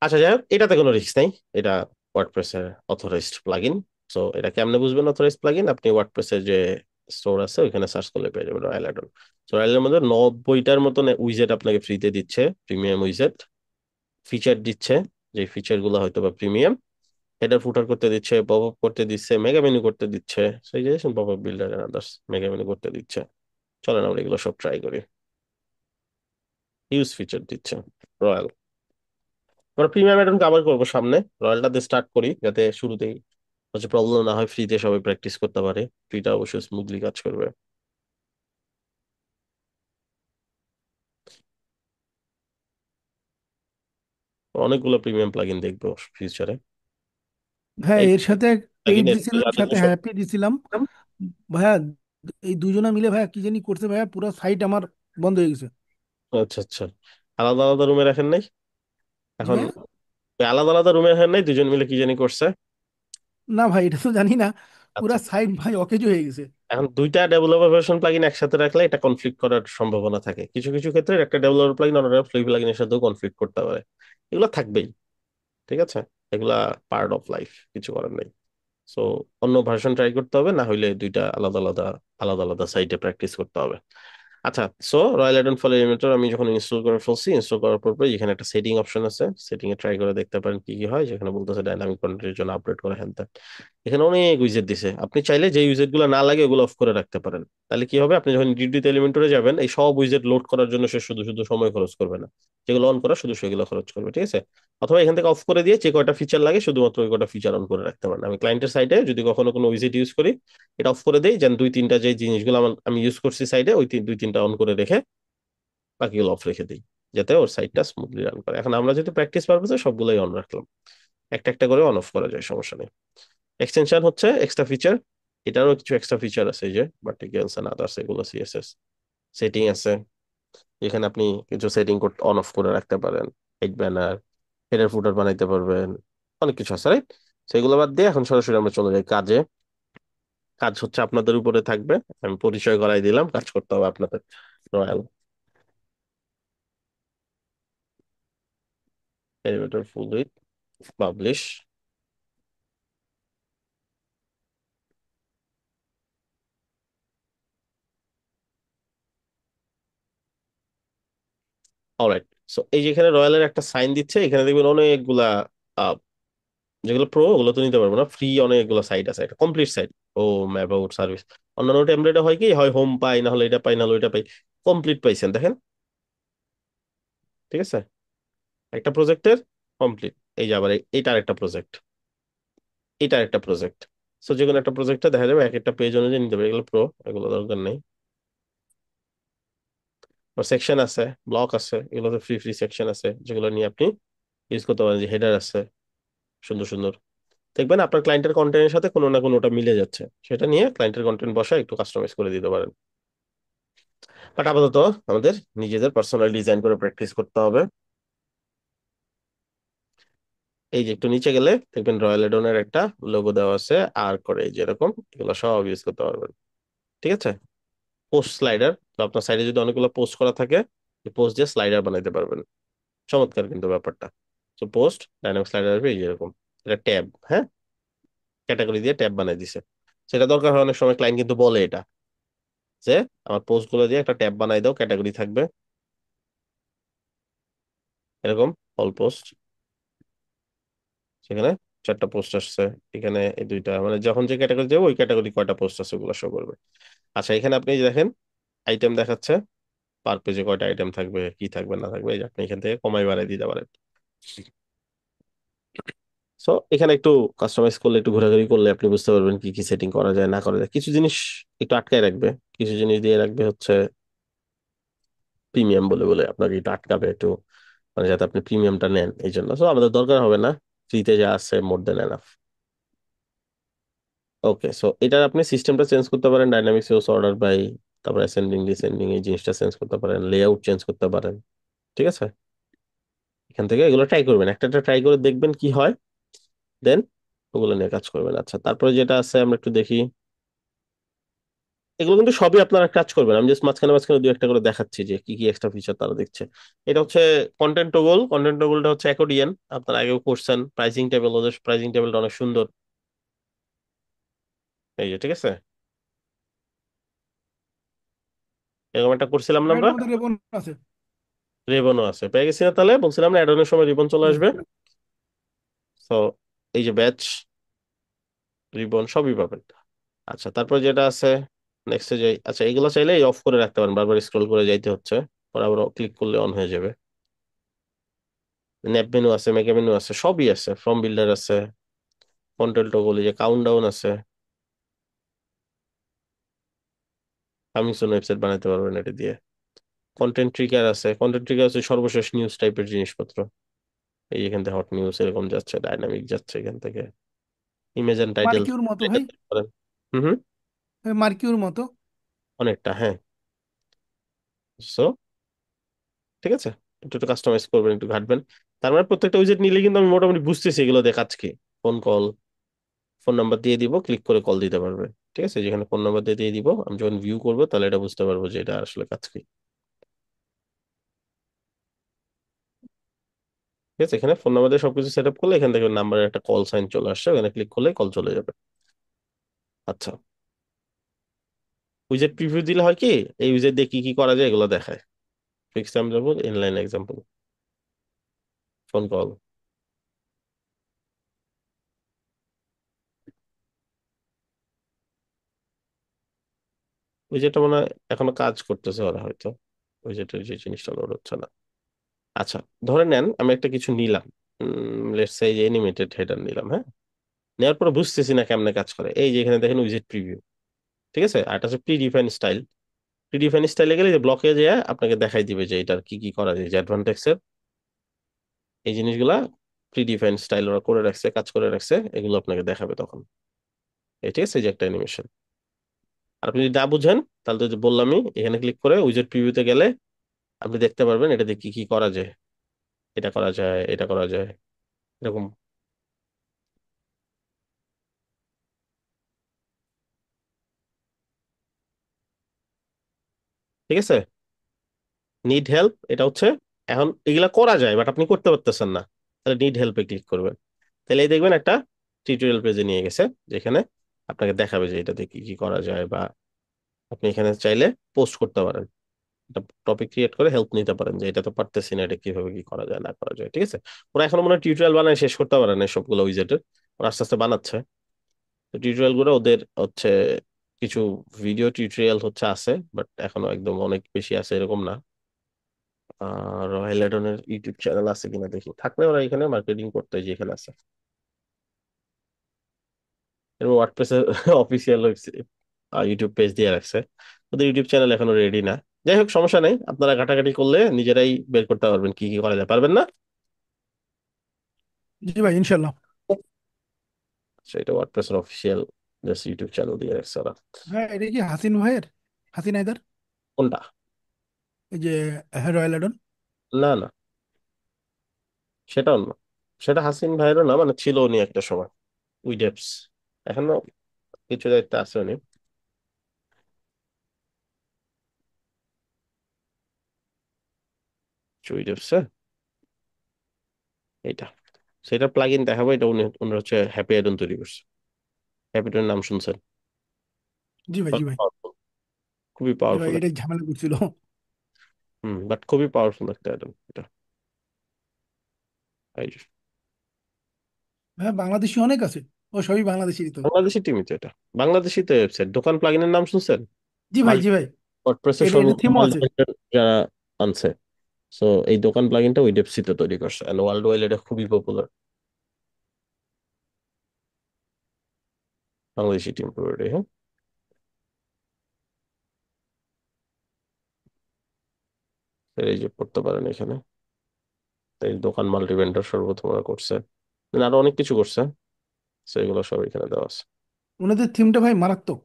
আচ্ছা যাই হোক, এটাতে কোনো রিস্ক নেই, এটা ওয়ার্ডপ্রেসের অথরাইজড প্লাগইন। সো এটা কেমনে বুঝবেন অথরাইজড প্লাগইন? আপনি ওয়ার্ডপ্রেসের যে স্টোর আছে ওইখানে সার্চ করলে পেয়ে যাবেন রয়্যাল অ্যাডন। সো রয়্যালের মধ্যে 90টার মতন উইজেট আপনাকে ফ্রিতে দিচ্ছে, প্রিমিয়াম উইজেট, ফিচার দিচ্ছে, যে ফিচার গুলো হয়তো বা প্রিমিয়াম, হেডার ফুটার করতে দিচ্ছে, পপ আপ করতে দিচ্ছে, মেগা মেনু করতে দিচ্ছে, সেই যে pop up builder and others, mega menu করতে দিচ্ছে। চলেন আমরা এগুলো সব ট্রাই করি। হিউজ ফিচার দিচ্ছে রয়্যাল। আমরা প্রিমিয়াম অ্যাডন কভার করবো সামনে, রয়্যালটাতে স্টার্ট করি যাতে শুরুতেই হচ্ছে প্রবলেম না হয়, ফ্রিতে সবাই প্র্যাকটিস করতে পারে, ফ্রিটা অবশ্যই স্মুথলি কাজ করবে। অনেকগুলো প্রিমিয়াম প্লাগইন দেখবো ফিউচারে। হ্যাঁ, এই এর সাথে পেইড প্লাগইনের দিছিলাম, যাদের সাথে সব, হ্যাপি দিছিলাম ভাইয়া। এই দুজনে মিলে ভাইয়া কি জানি করছে ভাইয়া, পুরো সাইট আমার বন্ধ হয়ে গেছে। আচ্ছা আচ্ছা, আলাদা আলাদা রুমে রাখেন নাই জি এখন? ভাইয়া। আলাদা আলাদা রুমে রাখেন নাই, দুজন মিলে কি জানি করছে? না ভাই, এটা তো জানি না, পুরো আচ্ছা, সাইট ভাই অকেজো হয়ে গেছে। এখন দুইটা ডেভেলপার ভার্সন প্লাগইন একসাথে রাখলে এটা কনফ্লিক্ট করার সম্ভাবনা থাকে, কিছু কিছু ক্ষেত্রে একটা ডেভেলপার প্লাগইন অন্য ফ্রি প্লাগইনের সাথেও কনফ্লিক্ট করতে পারে। এগুলো থাকবেই, ঠিক আছে? এগুলা পার্ট অফ লাইফ, কিছু করার নেই। সো অন্য ভার্সন ট্রাই করতে হবে, না হইলে দুইটা আলাদা আলাদা আলাদা আলাদা সাইটে প্র্যাকটিস করতে হবে। আচ্ছা, সো রয়্যাল এডন ফল এলিমেন্টর আমি যখন ইনস্টল করে ফেলছি, ইনস্টল করার পর এখানে একটা সেটিং অপশন আছে, সেটিং এ ট্রাই করে দেখতে পারেন কি কি হয়, যেখানে বলতেছে ডাইনামিক কন্টেন্টের জন্য আপডেট করে হ্যান ত্যান। এখানে অনেক উইজেট দিছে, আপনি চাইলে যে উইজেট গুলো না লাগে ওগুলো অফ করে রাখতে পারেন। তাহলে কি হবে, আপনি যখন ডিডিতে এলিমেন্টরে যাবেন এই সব উইজেট লোড করার জন্য সে শুধু শুধু সময় খরচ করবে না, যেগুলো অন করা শুধু সেগুলো খরচ করবে, ঠিক আছে? অথবা এখান থেকে অফ করে দিয়ে যে কয়টা ফিচার লাগে শুধুমাত্র ওই কয়টা ফিচার অন করে রাখতে পারেন। আমি ক্লায়েন্টের সাইডে যদি কখনো কোনো উইজেট ইউজ করি, এটা অফ করে দেই, যেন দুই তিনটা যে জিনিসগুলো আমি ইউজ করছি সাইডে ওই দুই তিনটা অন করে রেখে বাকিগুলো অফ রেখে দিই, যাতে ওর সাইটটা স্মুথলি রান করে। এখন আমরা যেহেতু প্র্যাকটিস পারপোজে সবগুলোই অন রাখলাম, একটা একটা করে অন অফ করা যায়, সমস্যা নেই। এক্সটেনশন হচ্ছে এক্সট্রা ফিচার, এটারও কিছু এক্সট্রা ফিচার আছে, এই যে ভার্টিক্যালস এন্ড আদার্স, এগুলো সিএসএস সেটিং আছে, এখানে আপনি কিছু সেটিং করতে অন অফ করে রাখতে পারেন, হেড ব্যানার, হেডার ফুটার বানাইতে পারবেন, অনেক কিছু আছে, রাইট? সেগুলো বাদ দিয়ে এখন সরাসরি আমরা চলে যাই কাজে। কাজ হচ্ছে আপনাদের উপরে থাকবে, আমি পরিচয় করাই দিলাম, কাজ করতে হবে আপনাদের। Royal elevator full with publish. Alright, so এই যে এখানে রয়্যালের একটা সাইন দিচ্ছে, এখানে দেখবেন অনেকগুলা আহ, যেগুলো প্রো ওগুলো তো নিতে পারবো না, ফ্রি অনেকগুলো সাইট আছে, একটা কমপ্লিট সাইট। ও অ্যাবাউট সার্ভিস, অন্যান্য টেমপ্লেটে হয় কি, হয় হোম পাই, না হলে এটা পাই, না হলে ওইটা পাই, কমপ্লিট পাইছেন দেখেন, ঠিক আছে, একটা প্রজেক্টের কমপ্লিট। এই যে আবার এইটা আরেকটা প্রজেক্ট, এটা একটা প্রজেক্ট। সো যে কোনো একটা প্রজেক্টে দেখা যাবে এক একটা পেজ অনুযায়ী নিতে হবে, এগুলো প্রো, এগুলো দরকার নেই। সেকশন আছে, ব্লক আছে, এগুলোতে ফ্রি ফ্রি সেকশন আছে যেগুলো নিয়ে আপনি ইউজ করতে পারেন, যে হেডার আছে সুন্দর সুন্দর, দেখবেন আপনার ক্লায়েন্টের কন্টেন্টের সাথে কোনো না কোনোটা মিলে যাচ্ছে, সেটা নিয়ে ক্লায়েন্টের কন্টেন্ট বসা একটু কাস্টমাইজ করে দিতে পারেন। বাট আপাতত আমাদের নিজেদের পার্সোনাল ডিজাইন করে প্র্যাকটিস করতে হবে। এই যে একটু নিচে গেলে দেখবেন রয়্যাল এডনের একটা লোগো দেওয়া আছে, আর করে এই যে এরকম, এগুলো সব ইউজ করতে পারবেন, ঠিক আছে। পোস্ট স্লাইডার, তো আপনার সাইডে যদি অনেকগুলো পোস্ট করা থাকে, পোস্ট দিয়ে স্লাইডার বানাইতে পারবেন, চমৎকার কিন্তু ব্যাপারটা। তো পোস্ট ডাইনামিক স্লাইডার আসবে এই যে এরকম, এটা ট্যাব, হ্যাঁ, ক্যাটাগরি দিয়ে ট্যাব বানাই দিছে। সেটা দরকার হয় অনেক সময়, ক্লায়েন্ট কিন্তু বলে এটা, যে আমার পোস্ট গুলো দিয়ে একটা ট্যাব বানাই দাও, ক্যাটাগরি থাকবে এরকম, অল পোস্ট, সেখানে 4টা পোস্ট আসছে, এখানে এই দুইটা, মানে যখন যে ক্যাটাগরি যাবে ওই ক্যাটাগরি কয়টা পোস্ট আছে ওগুলো শো করবে। আচ্ছা, এখানে আপনি যে দেখেন আইটেম দেখাচ্ছে, পার পেজে কয়টা আইটেম থাকবে, কি থাকবে না থাকবে, এই যে আপনি এখান থেকে কমাই বাড়াই দিতে পারেন। সো এখানে একটু কাস্টমাইজ করলে, একটু ঘোরাঘুরি করলে আপনি বুঝতে পারবেন কি কি সেটিং করা যায় না করা যায়, কিছু জিনিস একটু আটকায় রাখবে, কিছু জিনিস দিয়ে রাখবে হচ্ছে প্রিমিয়াম বলে বলে আপনাকে একটু আটকাবে একটু, মানে যাতে আপনি প্রিমিয়ামটা নেন, এই জন্য। সো আমাদের দরকার হবে না, ফ্রিতে যা আছে মোর দেন এনাফ। ওকে, সো এটার আপনি সিস্টেমটা চেঞ্জ করতে পারেন, ডাইনামিক সোর্স অর্ডার বাই, তারপর অ্যাসেন্ডিং ডিসেন্ডিং এই জিনিসটা চেঞ্জ করতে পারেন, লেআউট চেঞ্জ করতে পারেন, ঠিক আছে। এখান থেকে এগুলো ট্রাই করবেন, একটা একটা ট্রাই করে দেখবেন কি হয়, দেন ওগুলো নিয়ে কাজ করবেন। আচ্ছা, তারপরে যেটা আছে আমরা একটু দেখি, এগুলো কিন্তু সবই আপনারা কাজ করবেন, আমি জাস্ট মাঝখানে মাঝখানে দু একটা করে দেখাচ্ছি যে কি কি এক্সট্রা ফিচার তারা দেখছে। এটা হচ্ছে কন্টেন্ট টগল, কন্টেন্ট টগলটা হচ্ছে অ্যাকর্ডিয়ান, আপনারা আগেও করছেন। প্রাইসিং টেবিল, ওদের প্রাইসিং টেবিলটা অনেক সুন্দর, এই যে, ঠিক আছে, এরকম একটা করছিলাম না ভাই, আমরা। এটার মধ্যে রেবন আছে। রিবনও আছে, পেয়ে গেছি না, তাহলে বলছিলাম না অ্যাডনের সময় রিবন চলে হুম। আসবে। তো এই যে ব্যাচ, রিবন সবই পাবেন। আচ্ছা, তারপর যেটা আছে নেক্সটে যাই। আচ্ছা, এগুলো চাইলে অফ করে রাখতে পারেন, বারবার স্ক্রল করে যাইতে হচ্ছে, পরে আবার ক্লিক করলে অন হয়ে যাবে। ন্যাপ মেনু আছে, মেগা মেনু আছে, সবই আছে, ফর্ম বিল্ডার আছে, কন্ট্রোল টগল, এই যে কাউন্টডাউন আছে, কামিং সুন ওয়েবসাইট বানাতে পারবেন এটা দিয়ে। কন্টেন্ট ট্রিগার আছে, কন্টেন্ট ট্রিগার হচ্ছে সর্বশেষ নিউজ টাইপের জিনিসপত্র, এই এখান থেকে হট নিউজ এরকম যাচ্ছে, ডাইনামিক যাচ্ছে এখান থেকে, ইমেজ এন্ড টাইটেল মার্কিউর মতো ভাই। করেন। হুম হুম, মার্কিউর মতো। অনেকটা, হ্যাঁ। সো ঠিক আছে, একটু একটু কাস্টমাইজ করবেন, একটু ঘাটবেন। তার মানে প্রত্যেকটা উইজেট নিলে কিন্তু আমি মোটামুটি বুঝতেছি এগুলো দিয়ে কাজ কি। ফোন কল, ফোন নাম্বার দিয়ে দিব, ক্লিক করে কল দিতে পারবে, ঠিক আছে, যেখানে ফোন নাম্বার দিয়ে দিয়ে দিব, আমি যখন ভিউ করবো তাহলে এটা বুঝতে পারবো যে এটা আসলে কাজ কি, ঠিক আছে। এখানে ফোন নাম্বার দিয়ে সবকিছু সেট আপ করলে এখান থেকে নাম্বারের একটা কল সাইন চলে আসছে, ওখানে ক্লিক করলে কল চলে যাবে। আচ্ছা, উইজেট প্রিভিউ দিলে হয় কি, এই উইজেট দিয়ে কি কি করা যায় এগুলো দেখায়। Fix example, inline example, phone call, উইজেটটা মনে হয় এখনো কাজ করতেছে ওরা হয়তো, উইজেটের যে জিনিসটা লোড হচ্ছে না। আচ্ছা, ধরে নেন আমি একটা কিছু নিলাম, লেটস সে যে এনিমেটেড হেডার নিলাম, হ্যাঁ, নেওয়ার পরে বুঝতেছি না কেমনে কাজ করে, এই যে এখানে দেখেন উইজেট প্রিভিউ, ঠিক আছে। আর এটা হচ্ছে pre define style, pre define স্টাইলে গেলে যে ব্লকে যায় আপনাকে দেখাই দিবে যে এটার কি কি করা যায়, যে অ্যাডভান্টেক্স এর এই জিনিসগুলা প্রি ডিফাইন স্টাইল ওরা করে রাখছে, কাজ করে রাখছে, এগুলো আপনাকে দেখাবে তখন। এই ঠিক আছে, এই যে একটা অ্যানিমেশন। আর আপনি যদি না বুঝেন তাহলে তো যে বললামই, এখানে ক্লিক করে উইজার্ড প্রিভিউতে গেলে আপনি দেখতে পারবেন এটাতে কি কি করা যায়। এটা করা যায়, এটা করা যায়, এরকম। ঠিক আছে, নিড হেল্প এটা হচ্ছে, এখন এগুলা করা যায় বাট আপনি করতে পারতেছেন না, তাহলে নিড হেল্পে ক্লিক করবেন। তাহলে এই দেখবেন একটা টিউটোরিয়াল পেজে নিয়ে গেছে, যেখানে আপনাকে দেখাবে যে এটাতে কি কি করা যায়, বা আপনি এখানে চাইলে পোস্ট করতে পারেন, একটা টপিক ক্রিয়েট করে হেল্প নিতে পারেন যে এটা তো পারতেছি না, এটা কিভাবে কি করা যায় না করা যায়। ঠিক আছে, ওরা এখনো মনে হয় টিউটোরিয়াল বানায় শেষ করতে পারে না সবগুলো উইজেটের, ওরা আস্তে আস্তে বানাচ্ছে। তো টিউটোরিয়াল গুলো ওদের হচ্ছে কিছু ভিডিও টিউটোরিয়াল হচ্ছে আছে, বাট এখনো একদম অনেক বেশি আছে এরকম না। রয়্যাল এডনের ইউটিউব চ্যানেল আছে কিনা দেখি, থাকলে ওরা এখানে মার্কেটিং করতে যে এখানে আছে। এরকম ওয়ার্ডপ্রেসের অফিসিয়াল ইউটিউব পেজ দিয়ে রাখছে, ওদের ইউটিউব চ্যানেল এখনো রেডি না। যাই হোক, সমস্যা নেই, আপনারা ঘাটাঘাটি করলে নিজেরাই বের করতে পারবেন কি কি করা যায়, পারবেন না? জি ভাই, ইনশাল্লাহ। সেটা ওয়ার্ডপ্রেসের অফিসিয়াল জাস্ট ইউটিউব চ্যানেল দিয়ে রাখছে ওরা। হ্যাঁ, এটা কি হাসিন ভাইয়ের? হাসিন হায়দার? কোনটা? এই যে রয়্যাল এডন। না না, সেটা অন্য। সেটা হাসিন ভাইয়েরও না, মানে ছিল উনি একটা সময় উইডেপস, এখনো কিছু দায়িত্ব আছে উনি। উইডেপস, এইটা সেটা প্লাগ ইন দেখাবো। এটা উনি উনি হচ্ছে হ্যাপি অ্যাডন তৈরি করছে। হ্যাপি অ্যাডন নাম শুনছেন? জি ভাই, জি ভাই। Powerful, খুবই জি ভাই, পাওয়ারফুল। এটাই ঝামেলা করছিল। বাট খুবই পাওয়ারফুল একটা অ্যাডন এটা। এই যে হ্যাঁ, বাংলাদেশি অনেক আছে। ও সবই বাংলাদেশি তো। বাংলাদেশি টিমই তো এটা, বাংলাদেশি তো ওয়েবসাইট। দোকান প্লাগইনের নাম শুনছেন? জি ভাই, মাল্টি জি ভাই। ওয়ার্ডপ্রেসের এটা এটা সর্বোচ্চ থিমও মাল্টি আছে। যারা আনছে। সো এই দোকান প্লাগইনটা ওই ডেপসিতে তৈরি করছে, এন্ড ওয়ার্ল্ড ওয়াইড এটা খুবই পপুলার। বাংলাদেশি টিম পুরোটাই, হ্যাঁ। এই যে পড়তে পারেন এখানে, এই দোকান মাল্টি ভেন্ডার সর্বপ্রথম ওরা করছে, Then আরো অনেক কিছু করছে। সো এগুলো সব এখানে দেওয়া আছে। ওনাদের থিমটা ভাই মারাত্মক।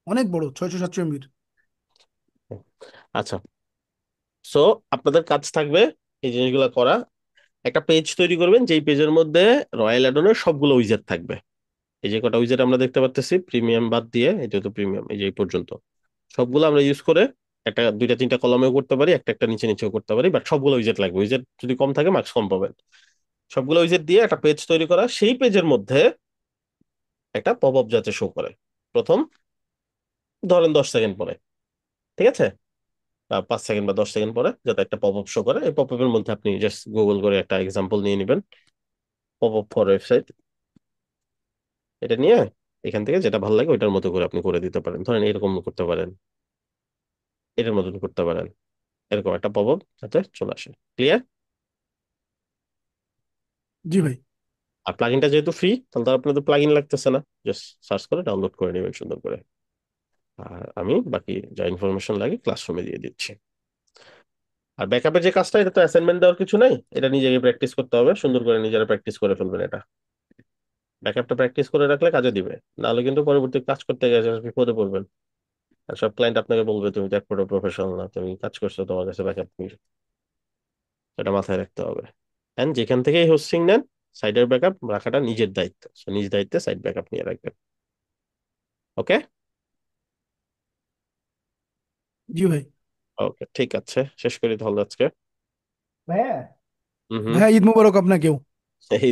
অনেক বড়, 600-700 MB। আচ্ছা, সো আপনাদের কাজ থাকবে এই জিনিসগুলো করা। একটা পেজ তৈরি করবেন, যেই পেজের মধ্যে রয়্যাল অ্যাডনের সবগুলো উইজার্ড থাকবে। এই যে কটা উইজার্ড আমরা দেখতে পাচ্ছি প্রিমিয়াম বাদ দিয়ে, এটা তো প্রিমিয়াম, এই যে এই পর্যন্ত সবগুলো আমরা ইউজ করে একটা দুইটা তিনটা কলমেও করতে পারি, একটা একটা নিচে নিচেও করতে পারি, বাট সবগুলো উইজার্ড লাগবে। উইজার্ড যদি কম থাকে মার্কস কম পাবেন। সবগুলো উইজার্ড দিয়ে একটা পেজ তৈরি করা, সেই পেজের মধ্যে একটা পপ আপ যাতে শো করে প্রথম ধরেন 10 সেকেন্ড পরে, ঠিক আছে, বা 5 সেকেন্ড বা 10 সেকেন্ড পরে যাতে একটা পপ আপ শো করে। এই পপ আপের মধ্যে আপনি জাস্ট গুগল করে একটা এক্সাম্পল নিয়ে নেবেন, পপ আপ ফর ওয়েবসাইট, এটা নিয়ে এখান থেকে যেটা ভালো লাগে ওইটার মতো করে আপনি করে দিতে পারেন। ধরেন এরকম করতে পারেন, এটার মতন করতে পারেন, এরকম একটা পপ আপ যাতে চলে আসে। ক্লিয়ার? জি ভাই। আর প্লাগইনটা যেহেতু ফ্রি, তাহলে তো আপনাদের প্লাগইন লাগতেছে না, জাস্ট সার্চ করে ডাউনলোড করে নেবেন সুন্দর করে। আর আমি বাকি যা ইনফরমেশন লাগে ক্লাসরুমে দিয়ে দিচ্ছি। আর ব্যাকআপের যে কাজটা, এটা তো অ্যাসাইনমেন্ট দেওয়ার কিছু নাই, এটা নিজেকে প্র্যাকটিস করতে হবে, সুন্দর করে নিজেরা প্র্যাকটিস করে ফেলবেন এটা। ব্যাকআপটা প্র্যাকটিস করে রাখলে কাজে দিবে, নাহলে কিন্তু পরবর্তী কাজ করতে গেলে বিপদে পড়বেন। আর সব ক্লায়েন্ট আপনাকে বলবে তুমি তো এক প্রফেশনাল না, তুমি কাজ করছো, তোমার কাছে ব্যাকআপ নেই। এটা মাথায় রাখতে হবে। এন্ড যেখান থেকেই হোস্টিং নেন, সাইডের ব্যাকআপ রাখাটা নিজের দায়িত্ব, So, নিজ দায়িত্বে সাইড ব্যাকআপ নিয়ে রাখবেন। ওকে? জি ভাই। ওকে, ঠিক আছে, শেষ করি তাহলে আজকে। ভাইয়া হুম হুম। ভাইয়া, ঈদ মোবারক আপনাকেও।